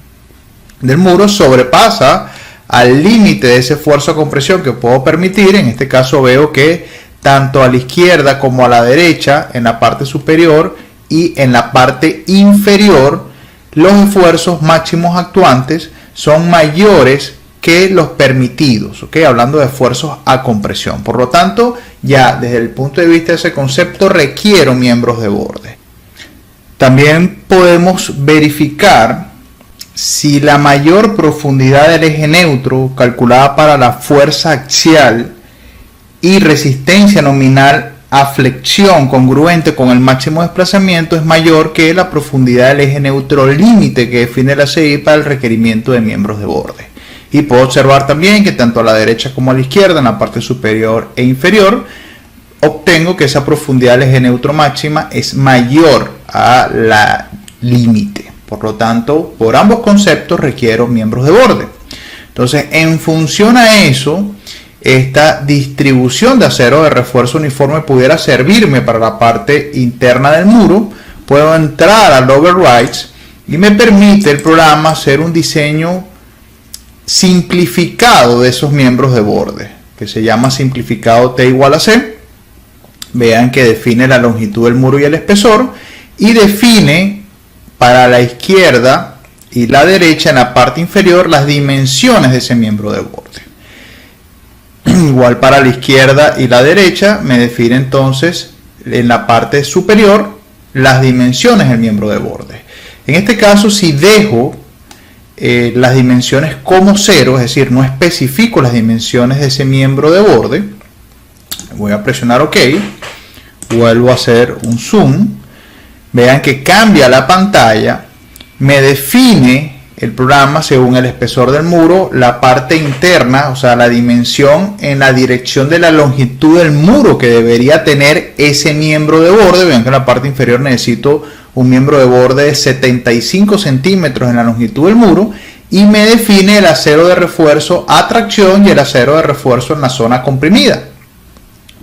del muro sobrepasa al límite de ese esfuerzo de compresión que puedo permitir. En este caso veo que tanto a la izquierda como a la derecha, en la parte superior y en la parte inferior, los esfuerzos máximos actuantes son mayores que los permitidos, ¿ok? Hablando de esfuerzos a compresión. Por lo tanto, ya desde el punto de vista de ese concepto, requiero miembros de borde. También podemos verificar si la mayor profundidad del eje neutro, calculada para la fuerza axial y resistencia nominal a flexión congruente con el máximo desplazamiento, es mayor que la profundidad del eje neutro límite que define la CI para el requerimiento de miembros de borde. Y puedo observar también que tanto a la derecha como a la izquierda, en la parte superior e inferior, obtengo que esa profundidad del eje neutro máxima es mayor a la límite. Por lo tanto, por ambos conceptos requiero miembros de borde. Entonces, en función a eso, esta distribución de acero de refuerzo uniforme pudiera servirme para la parte interna del muro. Puedo entrar al Overrides y me permite el programa hacer un diseño simplificado de esos miembros de borde, que se llama simplificado T igual a C. Vean que define la longitud del muro y el espesor, y define para la izquierda y la derecha en la parte inferior las dimensiones de ese miembro de borde. Igual para la izquierda y la derecha me define entonces en la parte superior las dimensiones del miembro de borde. En este caso, si dejo las dimensiones como cero, es decir, no especifico las dimensiones de ese miembro de borde, voy a presionar OK, vuelvo a hacer un zoom, vean que cambia la pantalla, me define el programa según el espesor del muro, la parte interna, o sea, la dimensión en la dirección de la longitud del muro que debería tener ese miembro de borde. Vean que en la parte inferior necesito un miembro de borde de 75 centímetros en la longitud del muro, y me define el acero de refuerzo a tracción y el acero de refuerzo en la zona comprimida.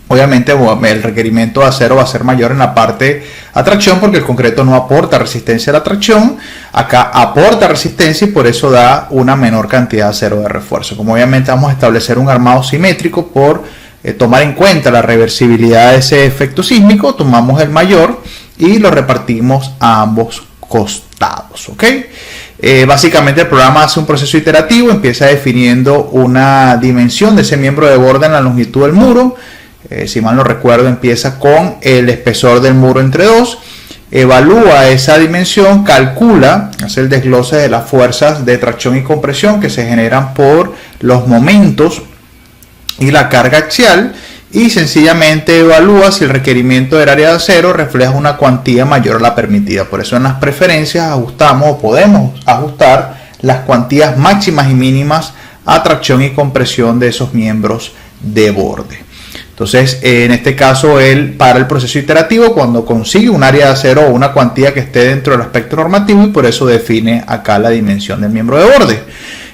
Obviamente el requerimiento de acero va a ser mayor en la parte a tracción porque el concreto no aporta resistencia a la tracción. Acá aporta resistencia y por eso da una menor cantidad de acero de refuerzo. Como obviamente vamos a establecer un armado simétrico por tomar en cuenta la reversibilidad de ese efecto sísmico, tomamos el mayor y lo repartimos a ambos costados. ¿Ok? Básicamente el programa hace un proceso iterativo, empieza definiendo una dimensión de ese miembro de borde en la longitud del muro. Si mal no recuerdo, empieza con el espesor del muro entre 2, evalúa esa dimensión, calcula, hace el desglose de las fuerzas de tracción y compresión que se generan por los momentos y la carga axial, y sencillamente evalúa si el requerimiento del área de acero refleja una cuantía mayor a la permitida. Por eso en las preferencias ajustamos o podemos ajustar las cuantías máximas y mínimas a tracción y compresión de esos miembros de borde. Entonces, en este caso, él para el proceso iterativo cuando consigue un área de acero o una cuantía que esté dentro del aspecto normativo, y por eso define acá la dimensión del miembro de borde.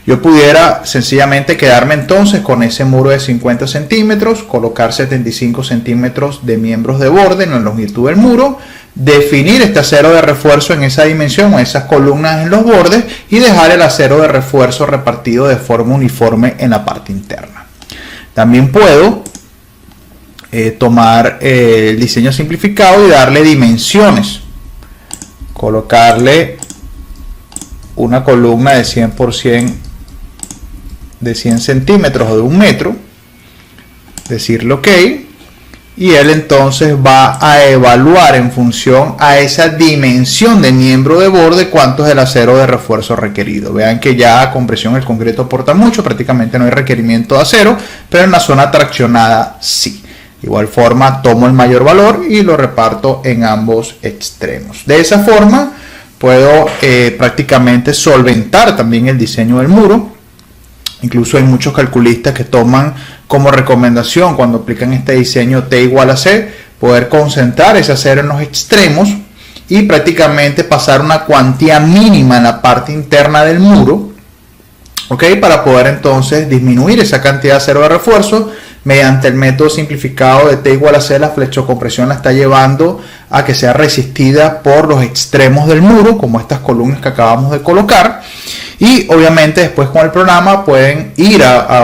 Yo pudiera sencillamente quedarme entonces con ese muro de 50 centímetros, colocar 75 centímetros de miembros de borde en la longitud del muro, definir este acero de refuerzo en esa dimensión o esas columnas en los bordes y dejar el acero de refuerzo repartido de forma uniforme en la parte interna. También puedo tomar el diseño simplificado y darle dimensiones, colocarle una columna de 100% de 100 centímetros o de 1 metro, decirle OK, y él entonces va a evaluar en función a esa dimensión de miembro de borde cuánto es el acero de refuerzo requerido. Vean que ya a compresión el concreto aporta mucho, prácticamente no hay requerimiento de acero, pero en la zona traccionada sí. De igual forma tomo el mayor valor y lo reparto en ambos extremos. De esa forma puedo prácticamente solventar también el diseño del muro. Incluso hay muchos calculistas que toman como recomendación cuando aplican este diseño T igual a C, poder concentrar ese acero en los extremos y prácticamente pasar una cuantía mínima en la parte interna del muro, ¿ok? Para poder entonces disminuir esa cantidad de acero de refuerzo. Mediante el método simplificado de T igual a C, la flexocompresión la está llevando a que sea resistida por los extremos del muro, como estas columnas que acabamos de colocar. Y obviamente después con el programa pueden ir a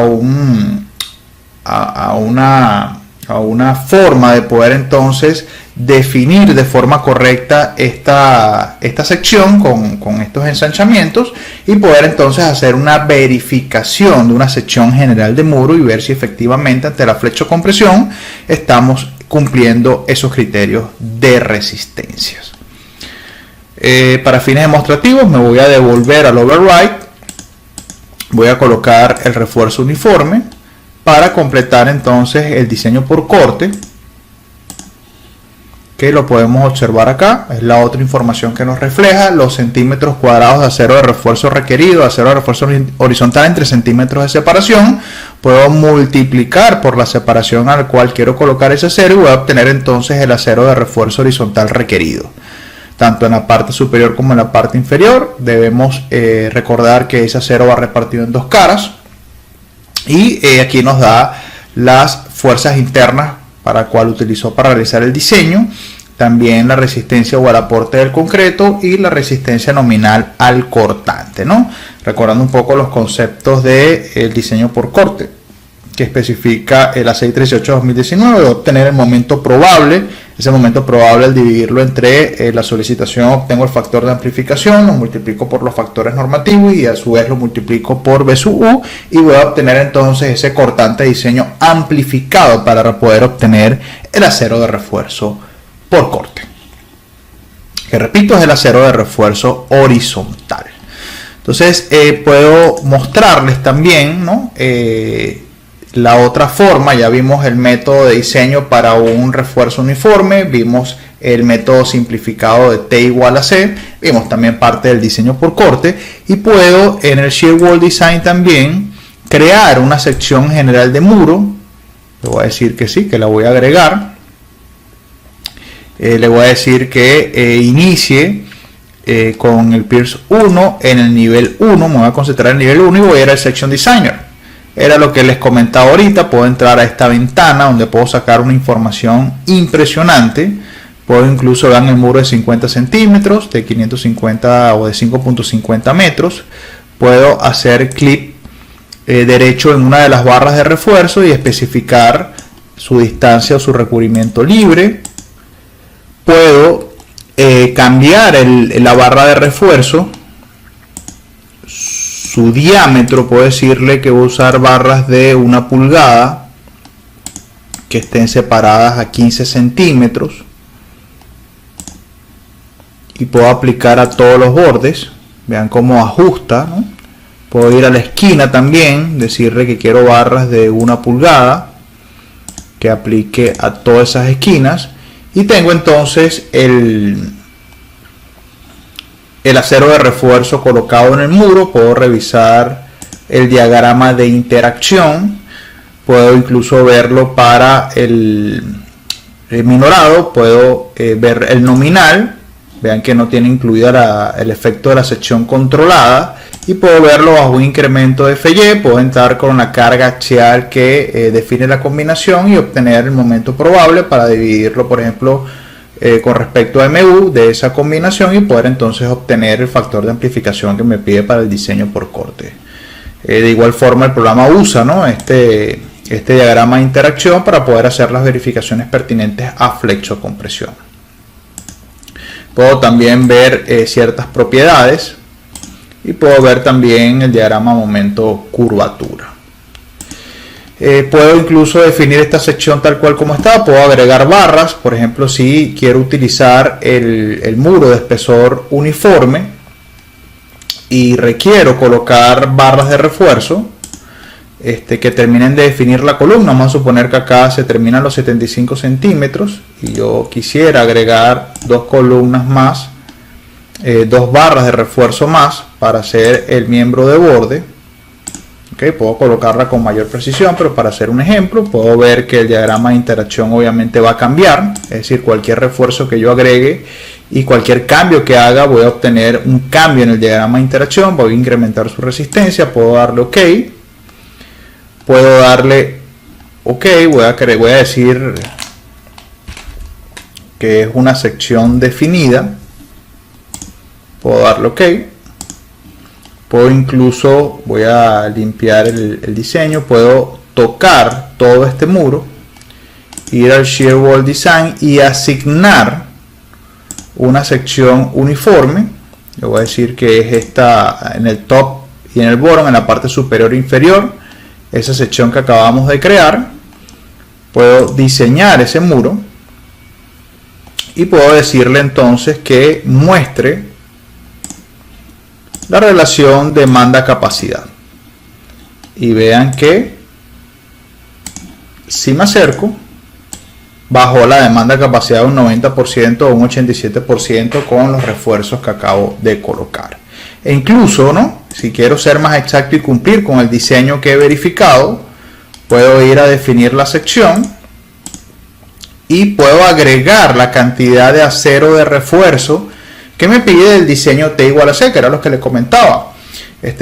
una forma de poder entonces definir de forma correcta esta sección con estos ensanchamientos y poder entonces hacer una verificación de una sección general de muro y ver si efectivamente ante la flexocompresión estamos cumpliendo esos criterios de resistencias. Para fines demostrativos me voy a devolver al override, voy a colocar el refuerzo uniforme para completar entonces el diseño por corte. Ok, que lo podemos observar acá, es la otra información que nos refleja los centímetros cuadrados de acero de refuerzo requerido, acero de refuerzo horizontal entre centímetros de separación. Puedo multiplicar por la separación al cual quiero colocar ese acero y voy a obtener entonces el acero de refuerzo horizontal requerido, tanto en la parte superior como en la parte inferior. Debemos recordar que ese acero va repartido en dos caras, y aquí nos da las fuerzas internas para cual utilizó para realizar el diseño, también la resistencia o el aporte del concreto y la resistencia nominal al cortante, ¿no? Recordando un poco los conceptos del diseño por corte, que especifica el A638-2019, de obtener el momento probable. Ese momento probable, al dividirlo entre la solicitación, obtengo el factor de amplificación, lo multiplico por los factores normativos y a su vez lo multiplico por B sub U, y voy a obtener entonces ese cortante de diseño amplificado para poder obtener el acero de refuerzo por corte, que repito es el acero de refuerzo horizontal. Entonces puedo mostrarles también, ¿no?, la otra forma. Ya vimos el método de diseño para un refuerzo uniforme, vimos el método simplificado de T igual a C, vimos también parte del diseño por corte, y puedo en el Shear Wall Design también crear una sección general de muro. Le voy a decir que sí, que la voy a agregar. Le voy a decir que inicie con el Pierce 1 en el nivel 1, me voy a concentrar en el nivel 1 y voy a ir al Section Designer. Era lo que les comentaba ahorita. Puedo entrar a esta ventana donde puedo sacar una información impresionante. Puedo incluso ver el muro de 50 centímetros, de 550 o de 5.50 metros. Puedo hacer clic derecho en una de las barras de refuerzo y especificar su distancia o su recubrimiento libre. Puedo cambiar la barra de refuerzo, su diámetro. Puedo decirle que voy a usar barras de 1 pulgada que estén separadas a 15 centímetros y puedo aplicar a todos los bordes. Vean cómo ajusta, ¿no? Puedo ir a la esquina también, decirle que quiero barras de 1 pulgada que aplique a todas esas esquinas, y tengo entonces el acero de refuerzo colocado en el muro. Puedo revisar el diagrama de interacción, puedo incluso verlo para el minorado, puedo ver el nominal. Vean que no tiene incluida el efecto de la sección controlada, y puedo verlo bajo un incremento de FY. Puedo entrar con la carga axial que define la combinación y obtener el momento probable para dividirlo, por ejemplo, con respecto a MU de esa combinación, y poder entonces obtener el factor de amplificación que me pide para el diseño por corte. De igual forma, el programa usa, ¿no?, este diagrama de interacción para poder hacer las verificaciones pertinentes a flexocompresión. Puedo también ver ciertas propiedades, y puedo ver también el diagrama momento curvatura. Puedo incluso definir esta sección tal cual como está. Puedo agregar barras, por ejemplo, si quiero utilizar el muro de espesor uniforme y requiero colocar barras de refuerzo que terminen de definir la columna. Vamos a suponer que acá se terminan los 75 centímetros y yo quisiera agregar dos columnas más, dos barras de refuerzo más para hacer el miembro de borde. Puedo colocarla con mayor precisión, pero para hacer un ejemplo puedo ver que el diagrama de interacción obviamente va a cambiar. Es decir, cualquier refuerzo que yo agregue y cualquier cambio que haga, voy a obtener un cambio en el diagrama de interacción. Voy a incrementar su resistencia, puedo darle OK, puedo darle OK, voy a decir que es una sección definida, puedo darle OK. Puedo incluso, voy a limpiar el diseño, puedo tocar todo este muro, ir al Shear Wall Design y asignar una sección uniforme. Le voy a decir que es esta en el top y en el bottom, en la parte superior e inferior, esa sección que acabamos de crear. Puedo diseñar ese muro y puedo decirle entonces que muestre la relación demanda-capacidad, y vean que si me acerco bajó la demanda de capacidad un 90% o un 87% con los refuerzos que acabo de colocar. E incluso, ¿no?, si quiero ser más exacto y cumplir con el diseño que he verificado, puedo ir a definir la sección y puedo agregar la cantidad de acero de refuerzo que me pide el diseño T igual a C, que era lo que les comentaba.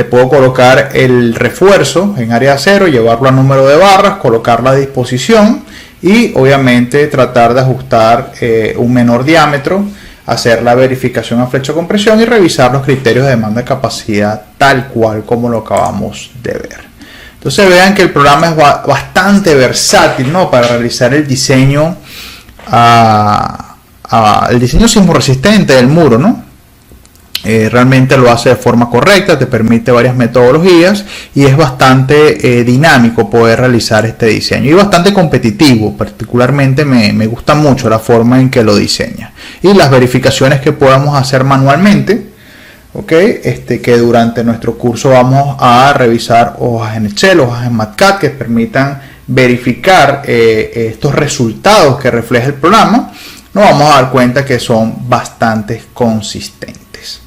Puedo colocar el refuerzo en área de acero, llevarlo a número de barras, colocarla a disposición y obviamente tratar de ajustar un menor diámetro, hacer la verificación a flecha compresión y revisar los criterios de demanda de capacidad tal cual como lo acabamos de ver. Entonces vean que el programa es bastante versátil, ¿no?, para realizar el diseño el diseño sismorresistente del muro, ¿no? Realmente lo hace de forma correcta, te permite varias metodologías y es bastante dinámico poder realizar este diseño y bastante competitivo. Particularmente me gusta mucho la forma en que lo diseña y las verificaciones que podamos hacer manualmente, que durante nuestro curso vamos a revisar hojas en Excel, hojas en MATCAD que permitan verificar estos resultados que refleja el programa. Nos vamos a dar cuenta que son bastante consistentes.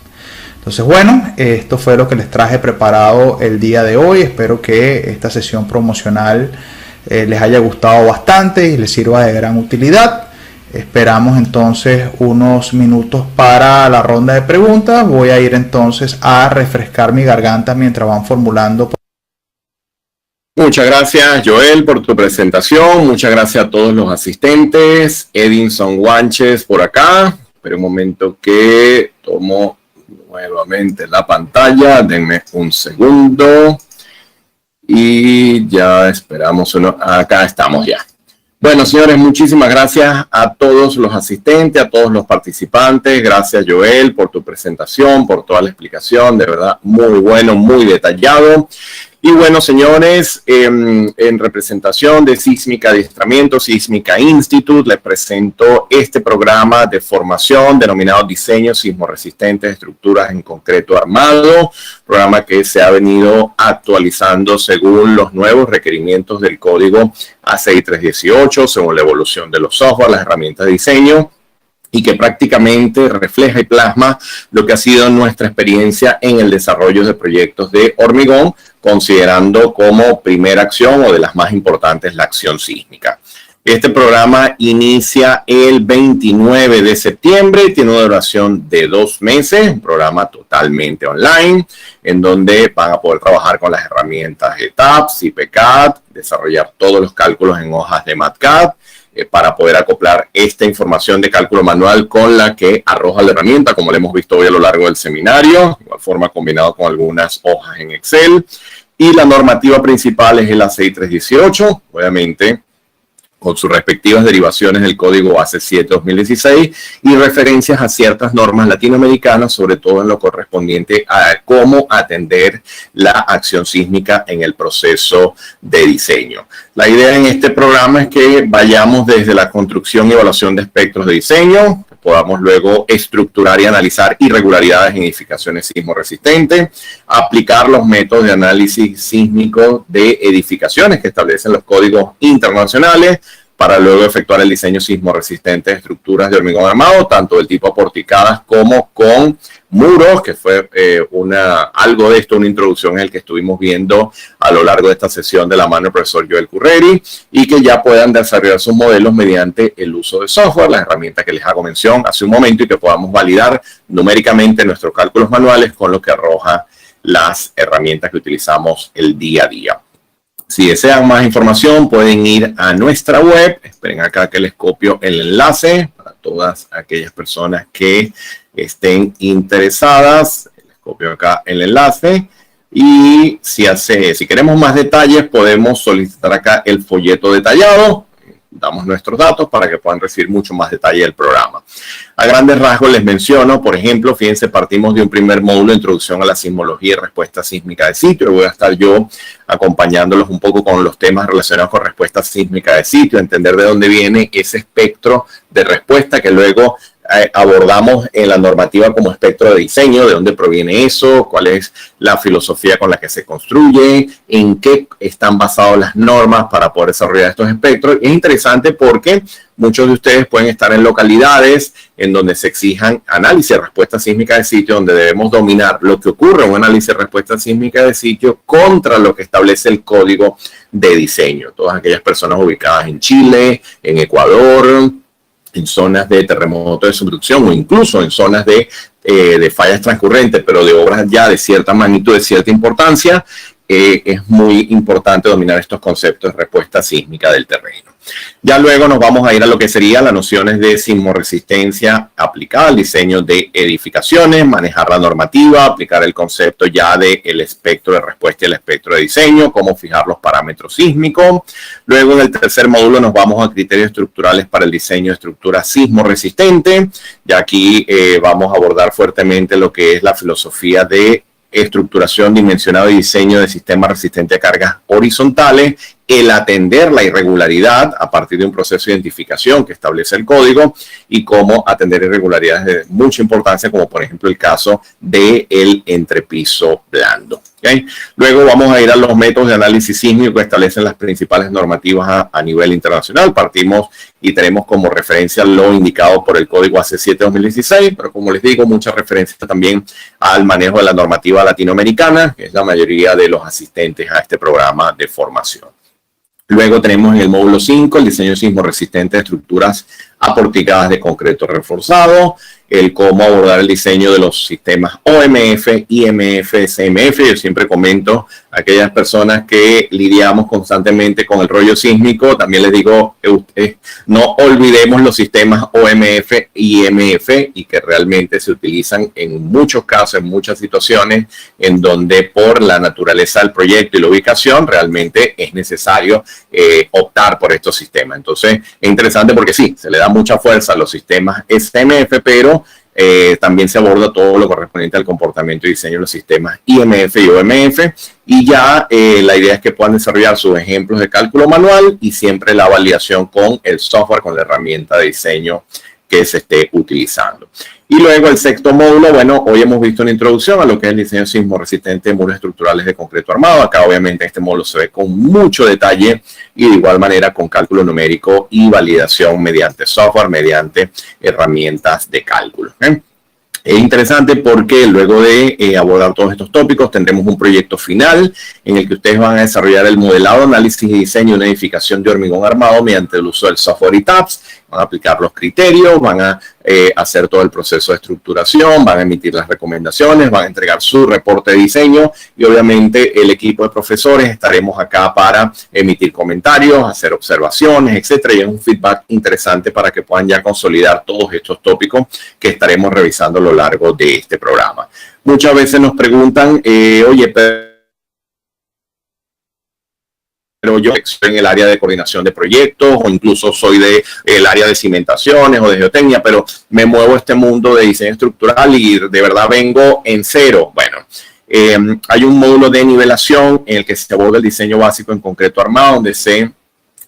Entonces, bueno, esto fue lo que les traje preparado el día de hoy. Espero que esta sesión promocional les haya gustado bastante y les sirva de gran utilidad. Esperamos entonces unos minutos para la ronda de preguntas. Voy a ir entonces a refrescar mi garganta mientras van formulando. Muchas gracias, Joel, por tu presentación. Muchas gracias a todos los asistentes. Edinson Guanches por acá. Espera un momento que tomo nuevamente la pantalla. Denme un segundo. Y ya esperamos uno. Acá estamos ya. Bueno, señores, muchísimas gracias a todos los asistentes, a todos los participantes. Gracias, Joel, por tu presentación, por toda la explicación. De verdad, muy bueno, muy detallado. Y bueno, señores, en representación de Sísmica Adiestramiento, Sísmica Institute, les presento este programa de formación denominado Diseño Sismorresistente de Estructuras en Concreto Armado, programa que se ha venido actualizando según los nuevos requerimientos del código ACI 318, según la evolución de los software, las herramientas de diseño, y que prácticamente refleja y plasma lo que ha sido nuestra experiencia en el desarrollo de proyectos de hormigón, considerando como primera acción o de las más importantes la acción sísmica. Este programa inicia el 29 de septiembre, tiene una duración de 2 meses, un programa totalmente online, en donde van a poder trabajar con las herramientas ETABS y PCAD, desarrollar todos los cálculos en hojas de MATCAD, para poder acoplar esta información de cálculo manual con la que arroja la herramienta, como lo hemos visto hoy a lo largo del seminario, de igual forma combinado con algunas hojas en Excel. Y la normativa principal es el ACI 318, obviamente con sus respectivas derivaciones del código ACE 7-2016 y referencias a ciertas normas latinoamericanas, sobre todo en lo correspondiente a cómo atender la acción sísmica en el proceso de diseño. La idea en este programa es que vayamos desde la construcción y evaluación de espectros de diseño, que podamos luego estructurar y analizar irregularidades en edificaciones sismorresistentes, aplicar los métodos de análisis sísmico de edificaciones que establecen los códigos internacionales, para luego efectuar el diseño sismorresistente de estructuras de hormigón armado, tanto del tipo aporticadas como con muros, que fue algo de esto, una introducción en el que estuvimos viendo a lo largo de esta sesión de la mano del profesor Joel Curreri, y que ya puedan desarrollar sus modelos mediante el uso de software, las herramientas que les hago mención hace un momento, y que podamos validar numéricamente nuestros cálculos manuales con lo que arroja las herramientas que utilizamos el día a día. Si desean más información, pueden ir a nuestra web. Esperen acá que les copio el enlace para todas aquellas personas que estén interesadas. Les copio acá el enlace. Y si queremos más detalles, podemos solicitar acá el folleto detallado. Damos nuestros datos para que puedan recibir mucho más detalle del programa. A grandes rasgos les menciono, por ejemplo, fíjense, partimos de un primer módulo de introducción a la sismología y respuesta sísmica de sitio. Voy a estar yo acompañándolos un poco con los temas relacionados con respuesta sísmica de sitio, entender de dónde viene ese espectro de respuesta que luego abordamos en la normativa como espectro de diseño, de dónde proviene eso, cuál es la filosofía con la que se construye, en qué están basadas las normas para poder desarrollar estos espectros. Es interesante porque muchos de ustedes pueden estar en localidades en donde se exijan análisis de respuesta sísmica de sitio, donde debemos dominar lo que ocurre en un análisis de respuesta sísmica de sitio contra lo que establece el código de diseño. Todas aquellas personas ubicadas en Chile, en Ecuador, en zonas de terremoto de subducción o incluso en zonas de fallas transcurrentes, pero de obras ya de cierta magnitud, de cierta importancia, es muy importante dominar estos conceptos de respuesta sísmica del terreno. Ya luego nos vamos a ir a lo que serían las nociones de sismoresistencia aplicada al diseño de edificaciones, manejar la normativa, aplicar el concepto ya del espectro de respuesta y el espectro de diseño, cómo fijar los parámetros sísmicos. Luego en el tercer módulo nos vamos a criterios estructurales para el diseño de estructuras sismoresistentes. Ya aquí vamos a abordar fuertemente lo que es la filosofía de estructuración, dimensionado y diseño de sistemas resistentes a cargas horizontales, el atender la irregularidad a partir de un proceso de identificación que establece el código y cómo atender irregularidades de mucha importancia, como por ejemplo el caso del entrepiso blando. ¿Okay? Luego vamos a ir a los métodos de análisis sísmico que establecen las principales normativas a nivel internacional. Partimos y tenemos como referencia lo indicado por el código AC7-2016, pero como les digo, muchas referencias también al manejo de la normativa latinoamericana, que es la mayoría de los asistentes a este programa de formación. Luego tenemos en el módulo 5 el diseño sismo resistente de estructuras aporticadas de concreto reforzado, el cómo abordar el diseño de los sistemas OMF, IMF, SMF. Yo siempre comento a aquellas personas que lidiamos constantemente con el rollo sísmico, también les digo, no olvidemos los sistemas OMF, IMF y que realmente se utilizan en muchos casos, en muchas situaciones, en donde por la naturaleza del proyecto y la ubicación realmente es necesario optar por estos sistemas. Entonces es interesante porque sí, se le da mucha fuerza a los sistemas SMF, pero también se aborda todo lo correspondiente al comportamiento y diseño de los sistemas IMF y OMF, y ya la idea es que puedan desarrollar sus ejemplos de cálculo manual y siempre la validación con el software, con la herramienta de diseño que se esté utilizando. Y luego el sexto módulo, bueno, hoy hemos visto una introducción a lo que es el diseño sismo resistente de muros estructurales de concreto armado. Acá obviamente este módulo se ve con mucho detalle y de igual manera con cálculo numérico y validación mediante software, mediante herramientas de cálculo. Es interesante porque luego de abordar todos estos tópicos tendremos un proyecto final en el que ustedes van a desarrollar el modelado, análisis y diseño de una edificación de hormigón armado mediante el uso del software ETABS. Van a aplicar los criterios, van a hacer todo el proceso de estructuración, van a emitir las recomendaciones, van a entregar su reporte de diseño y obviamente el equipo de profesores estaremos acá para emitir comentarios, hacer observaciones, etcétera. Y es un feedback interesante para que puedan ya consolidar todos estos tópicos que estaremos revisando a lo largo de este programa. Muchas veces nos preguntan, oye, pero yo estoy en el área de coordinación de proyectos o incluso soy del área de cimentaciones o de geotecnia, pero me muevo a este mundo de diseño estructural y de verdad vengo en cero. Bueno, hay un módulo de nivelación en el que se aborda el diseño básico en concreto armado, donde se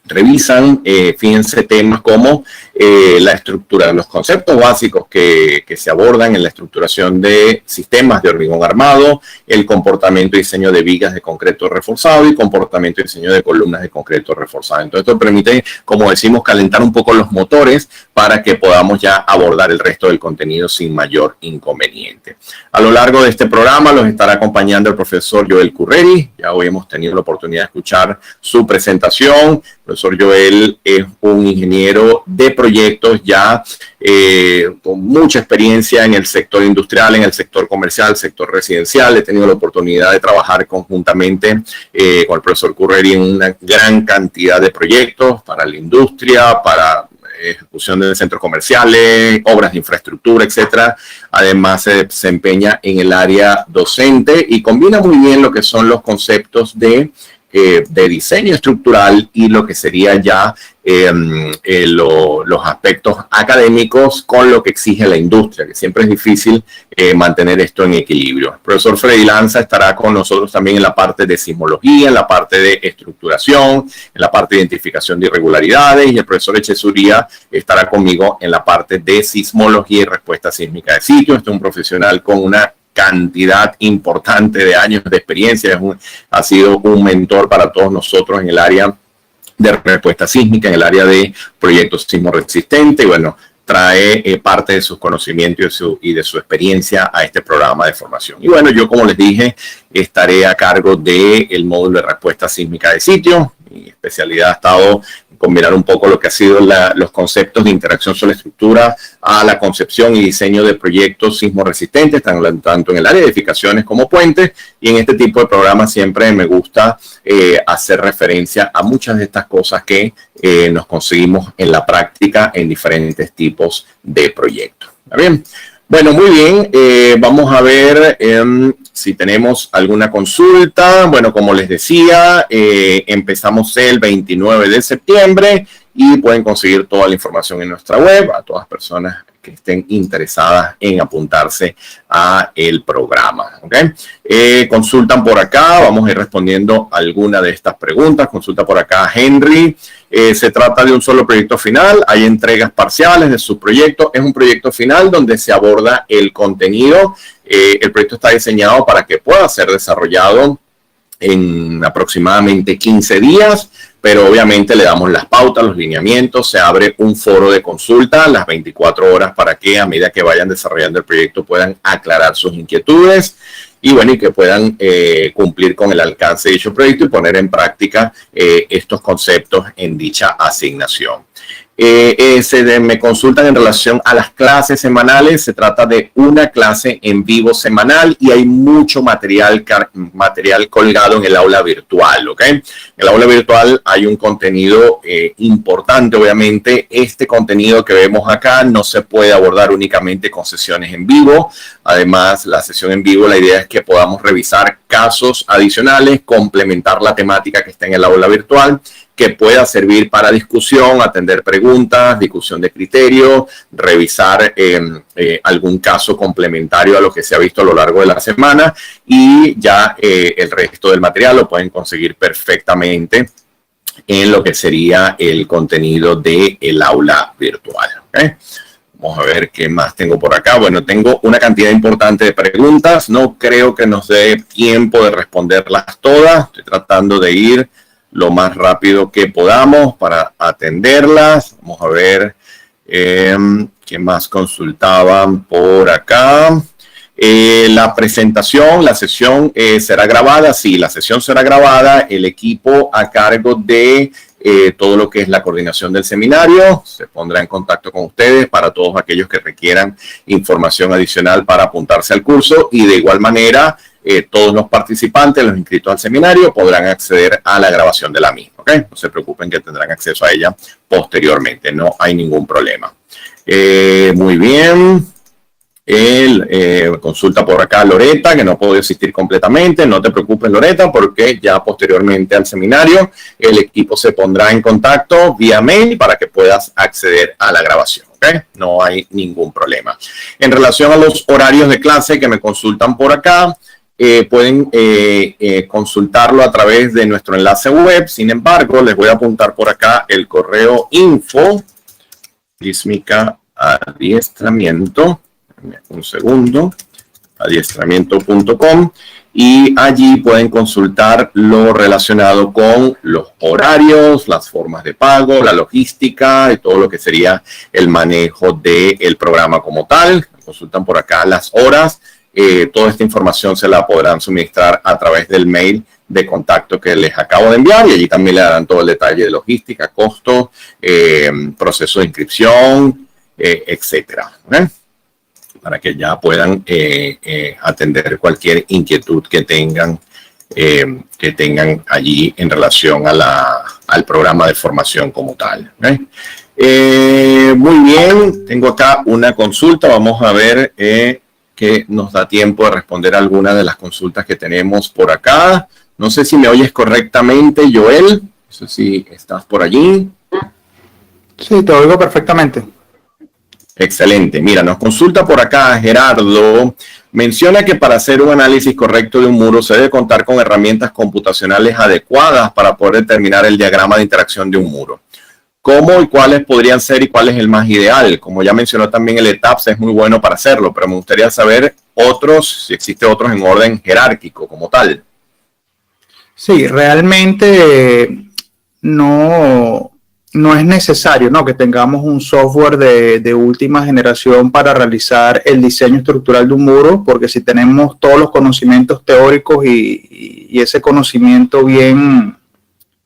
revisan, fíjense, temas como la estructura, los conceptos básicos que se abordan en la estructuración de sistemas de hormigón armado, el comportamiento y diseño de vigas de concreto reforzado y comportamiento y diseño de columnas de concreto reforzado. Entonces esto permite, como decimos, calentar un poco los motores para que podamos ya abordar el resto del contenido sin mayor inconveniente. A lo largo de este programa los estará acompañando el profesor Joel Curreri. Ya hoy hemos tenido la oportunidad de escuchar su presentación. El profesor Joel es un ingeniero de proyectos ya con mucha experiencia en el sector industrial, en el sector comercial, sector residencial. He tenido la oportunidad de trabajar conjuntamente con el profesor Curreri en una gran cantidad de proyectos para la industria, para ejecución de centros comerciales, obras de infraestructura, etcétera. Además se desempeña en el área docente y combina muy bien lo que son los conceptos de de diseño estructural y lo que sería ya los aspectos académicos con lo que exige la industria, que siempre es difícil mantener esto en equilibrio. El profesor Freddy Lanza estará con nosotros también en la parte de sismología, en la parte de estructuración, en la parte de identificación de irregularidades, y el profesor Echezuría estará conmigo en la parte de sismología y respuesta sísmica de sitio. Este es un profesional con una cantidad importante de años de experiencia, ha sido un mentor para todos nosotros en el área de respuesta sísmica, en el área de proyectos sismo resistentes, y bueno, trae parte de sus conocimientos y de su experiencia a este programa de formación. Y bueno, yo, como les dije, estaré a cargo del módulo de respuesta sísmica de sitio. Mi especialidad ha estado combinar un poco lo que ha sido los conceptos de interacción sobre estructura a la concepción y diseño de proyectos sismo resistentes, tanto en el área de edificaciones como puentes, y en este tipo de programas siempre me gusta hacer referencia a muchas de estas cosas que nos conseguimos en la práctica en diferentes tipos de proyectos. ¿Está bien? Bueno, muy bien, vamos a ver si tenemos alguna consulta. Bueno, como les decía, empezamos el 29 de septiembre y pueden conseguir toda la información en nuestra web a todas las personas que estén interesadas en apuntarse a el programa. ¿Okay? Consultan por acá, vamos a ir respondiendo alguna de estas preguntas. Consulta por acá Henry. Se trata de un solo proyecto final, hay entregas parciales de su proyecto, es un proyecto final donde se aborda el contenido. El proyecto está diseñado para que pueda ser desarrollado en aproximadamente 15 días, pero obviamente le damos las pautas, los lineamientos, se abre un foro de consulta las 24 horas para que a medida que vayan desarrollando el proyecto puedan aclarar sus inquietudes y bueno, y que puedan cumplir con el alcance de dicho proyecto y poner en práctica estos conceptos en dicha asignación. Me consultan en relación a las clases semanales. Se trata de una clase en vivo semanal y hay mucho material colgado en el aula virtual. ¿Okay? En el aula virtual hay un contenido importante. Obviamente, este contenido que vemos acá no se puede abordar únicamente con sesiones en vivo. Además, la sesión en vivo, la idea es que podamos revisar casos adicionales, complementar la temática que está en el aula virtual, que pueda servir para discusión, atender preguntas, discusión de criterios, revisar algún caso complementario a lo que se ha visto a lo largo de la semana, y ya el resto del material lo pueden conseguir perfectamente en lo que sería el contenido del aula virtual. ¿Okay? Vamos a ver qué más tengo por acá. Bueno, tengo una cantidad importante de preguntas. No creo que nos dé tiempo de responderlas todas. Estoy tratando de ir lo más rápido que podamos para atenderlas. Vamos a ver qué más consultaban por acá. La presentación, la sesión será grabada. Sí, la sesión será grabada. El equipo a cargo de todo lo que es la coordinación del seminario se pondrá en contacto con ustedes para todos aquellos que requieran información adicional para apuntarse al curso, y de igual manera todos los participantes, los inscritos al seminario, podrán acceder a la grabación de la misma. ¿Okay? No se preocupen que tendrán acceso a ella posteriormente, no hay ningún problema. Muy bien. Consulta por acá Loreta, que no puede asistir completamente. No te preocupes, Loreta, porque ya posteriormente al seminario el equipo se pondrá en contacto vía mail para que puedas acceder a la grabación. ¿Okay? No hay ningún problema. En relación a los horarios de clase que me consultan por acá, pueden consultarlo a través de nuestro enlace web. Sin embargo, les voy a apuntar por acá el correo info sísmica adiestramiento. Un segundo, adiestramiento.com, y allí pueden consultar lo relacionado con los horarios, las formas de pago, la logística y todo lo que sería el manejo del programa como tal. Consultan por acá las horas. Toda esta información se la podrán suministrar a través del mail de contacto que les acabo de enviar, y allí también le darán todo el detalle de logística, costo, proceso de inscripción, etcétera. ¿Okay? Para que ya puedan atender cualquier inquietud que tengan allí en relación al programa de formación como tal. ¿Okay? Muy bien, tengo acá una consulta. Vamos a ver que nos da tiempo de responder algunas de las consultas que tenemos por acá. No sé si me oyes correctamente, Joel. No sé si estás por allí. Sí, te oigo perfectamente. Excelente. Mira, nos consulta por acá Gerardo. Menciona que para hacer un análisis correcto de un muro se debe contar con herramientas computacionales adecuadas para poder determinar el diagrama de interacción de un muro. ¿Cómo y cuáles podrían ser y cuál es el más ideal? Como ya mencionó también el ETAPS, es muy bueno para hacerlo, pero me gustaría saber otros, si existe otros en orden jerárquico como tal. Sí, realmente no es necesario, ¿no?, que tengamos un software de última generación para realizar el diseño estructural de un muro, porque si tenemos todos los conocimientos teóricos y ese conocimiento bien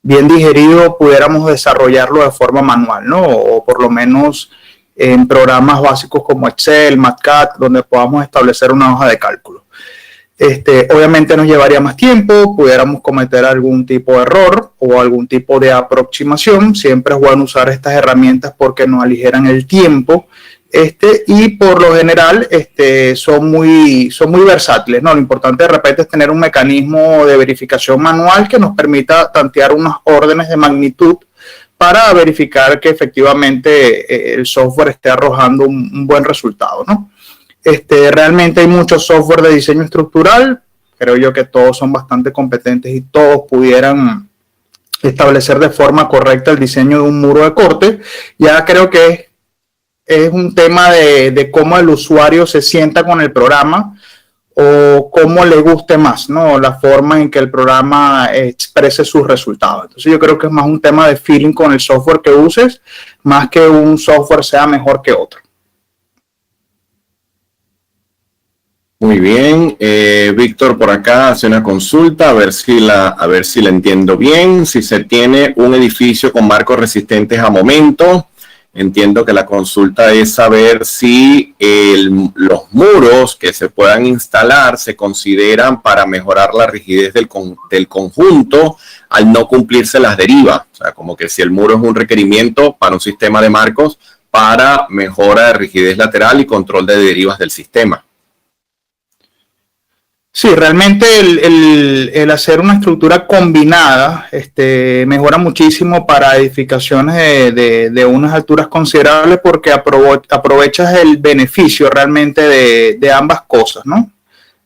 digerido, pudiéramos desarrollarlo de forma manual, ¿no? O por lo menos en programas básicos como Excel, MATLAB, donde podamos establecer una hoja de cálculo. Obviamente nos llevaría más tiempo, pudiéramos cometer algún tipo de error o algún tipo de aproximación. Siempre es bueno usar estas herramientas porque nos aligeran el tiempo, y por lo general son muy versátiles, ¿no? Lo importante de repente es tener un mecanismo de verificación manual que nos permita tantear unas órdenes de magnitud para verificar que efectivamente el software esté arrojando un buen resultado, ¿no? Realmente hay muchos software de diseño estructural, creo yo que todos son bastante competentes y todos pudieran establecer de forma correcta el diseño de un muro de corte. Ya creo que es un tema de cómo el usuario se sienta con el programa o cómo le guste más, ¿no? La forma en que el programa exprese sus resultados. Entonces yo creo que es más un tema de feeling con el software que uses, más que un software sea mejor que otro. Muy bien, Víctor por acá hace una consulta, a ver si la entiendo bien. Si se tiene un edificio con marcos resistentes a momento, entiendo que la consulta es saber si los muros que se puedan instalar se consideran para mejorar la rigidez del conjunto al no cumplirse las derivas. O sea, como que si el muro es un requerimiento para un sistema de marcos para mejora de rigidez lateral y control de derivas del sistema. Sí, realmente el hacer una estructura combinada mejora muchísimo para edificaciones de unas alturas considerables porque aprovechas el beneficio realmente de ambas cosas, ¿no?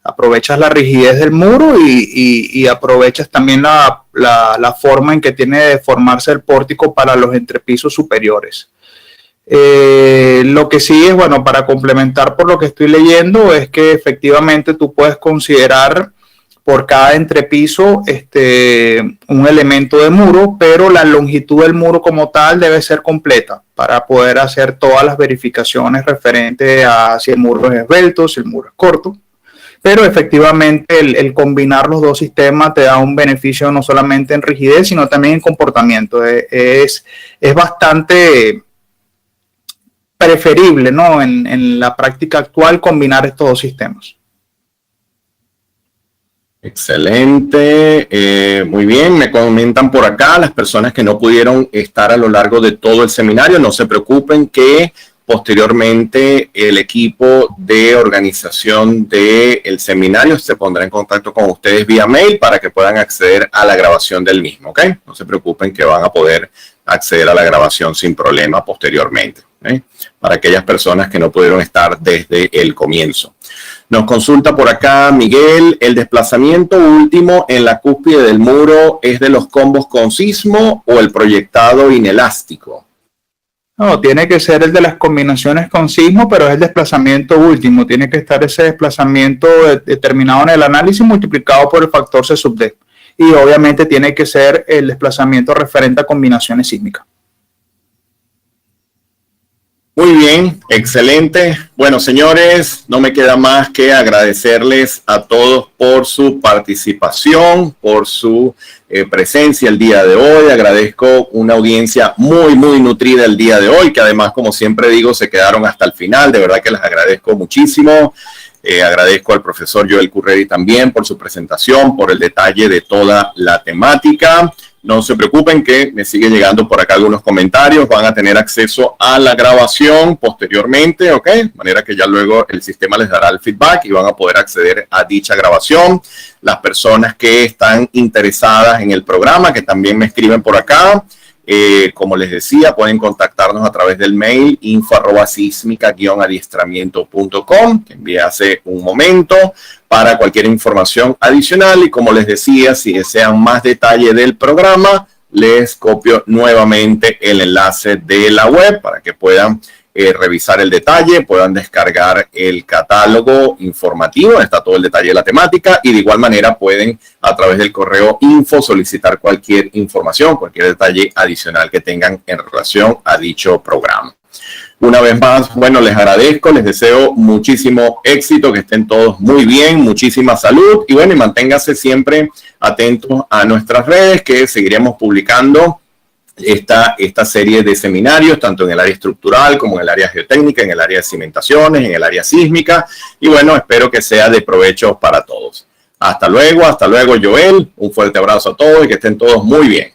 Aprovechas la rigidez del muro y aprovechas también la forma en que tiene de formarse el pórtico para los entrepisos superiores. Lo que sí es, bueno, para complementar por lo que estoy leyendo, es que efectivamente tú puedes considerar por cada entrepiso un elemento de muro, pero la longitud del muro como tal debe ser completa para poder hacer todas las verificaciones referentes a si el muro es esbelto, si el muro es corto. Pero efectivamente el combinar los dos sistemas te da un beneficio no solamente en rigidez, sino también en comportamiento. Es bastante preferible, ¿no?, en la práctica actual combinar estos dos sistemas. Excelente, muy bien, me comentan por acá las personas que no pudieron estar a lo largo de todo el seminario, no se preocupen que posteriormente el equipo de organización del seminario se pondrá en contacto con ustedes vía mail para que puedan acceder a la grabación del mismo, ¿ok? No se preocupen que van a poder acceder a la grabación sin problema posteriormente, ¿ok? Para aquellas personas que no pudieron estar desde el comienzo. Nos consulta por acá Miguel, ¿el desplazamiento último en la cúspide del muro es de los combos con sismo o el proyectado inelástico? No, tiene que ser el de las combinaciones con sismo, pero es el desplazamiento último. Tiene que estar ese desplazamiento determinado en el análisis multiplicado por el factor C sub D. Y obviamente tiene que ser el desplazamiento referente a combinaciones sísmicas. Muy bien, excelente. Bueno, señores, no me queda más que agradecerles a todos por su participación, por su presencia el día de hoy. Agradezco una audiencia muy, muy nutrida el día de hoy, que además, como siempre digo, se quedaron hasta el final. De verdad que les agradezco muchísimo. Agradezco al profesor Joel Curreri también por su presentación, por el detalle de toda la temática. no se preocupen que me sigue llegando por acá algunos comentarios. Van a tener acceso a la grabación posteriormente, ¿ok? De manera que ya luego el sistema les dará el feedback y van a poder acceder a dicha grabación. Las personas que están interesadas en el programa, que también me escriben por acá, como les decía, pueden contactarnos a través del mail info@sismica-adiestramiento.com, que envié hace un momento, para cualquier información adicional. Y como les decía, si desean más detalle del programa, les copio nuevamente el enlace de la web para que puedan revisar el detalle, puedan descargar el catálogo informativo, está todo el detalle de la temática, y de igual manera pueden a través del correo info solicitar cualquier información, cualquier detalle adicional que tengan en relación a dicho programa. Una vez más, bueno, les agradezco, les deseo muchísimo éxito, que estén todos muy bien, muchísima salud, y bueno, y manténganse siempre atentos a nuestras redes, que seguiremos publicando esta serie de seminarios, tanto en el área estructural como en el área geotécnica, en el área de cimentaciones, en el área sísmica, y bueno, espero que sea de provecho para todos. Hasta luego, Joel, un fuerte abrazo a todos y que estén todos muy bien.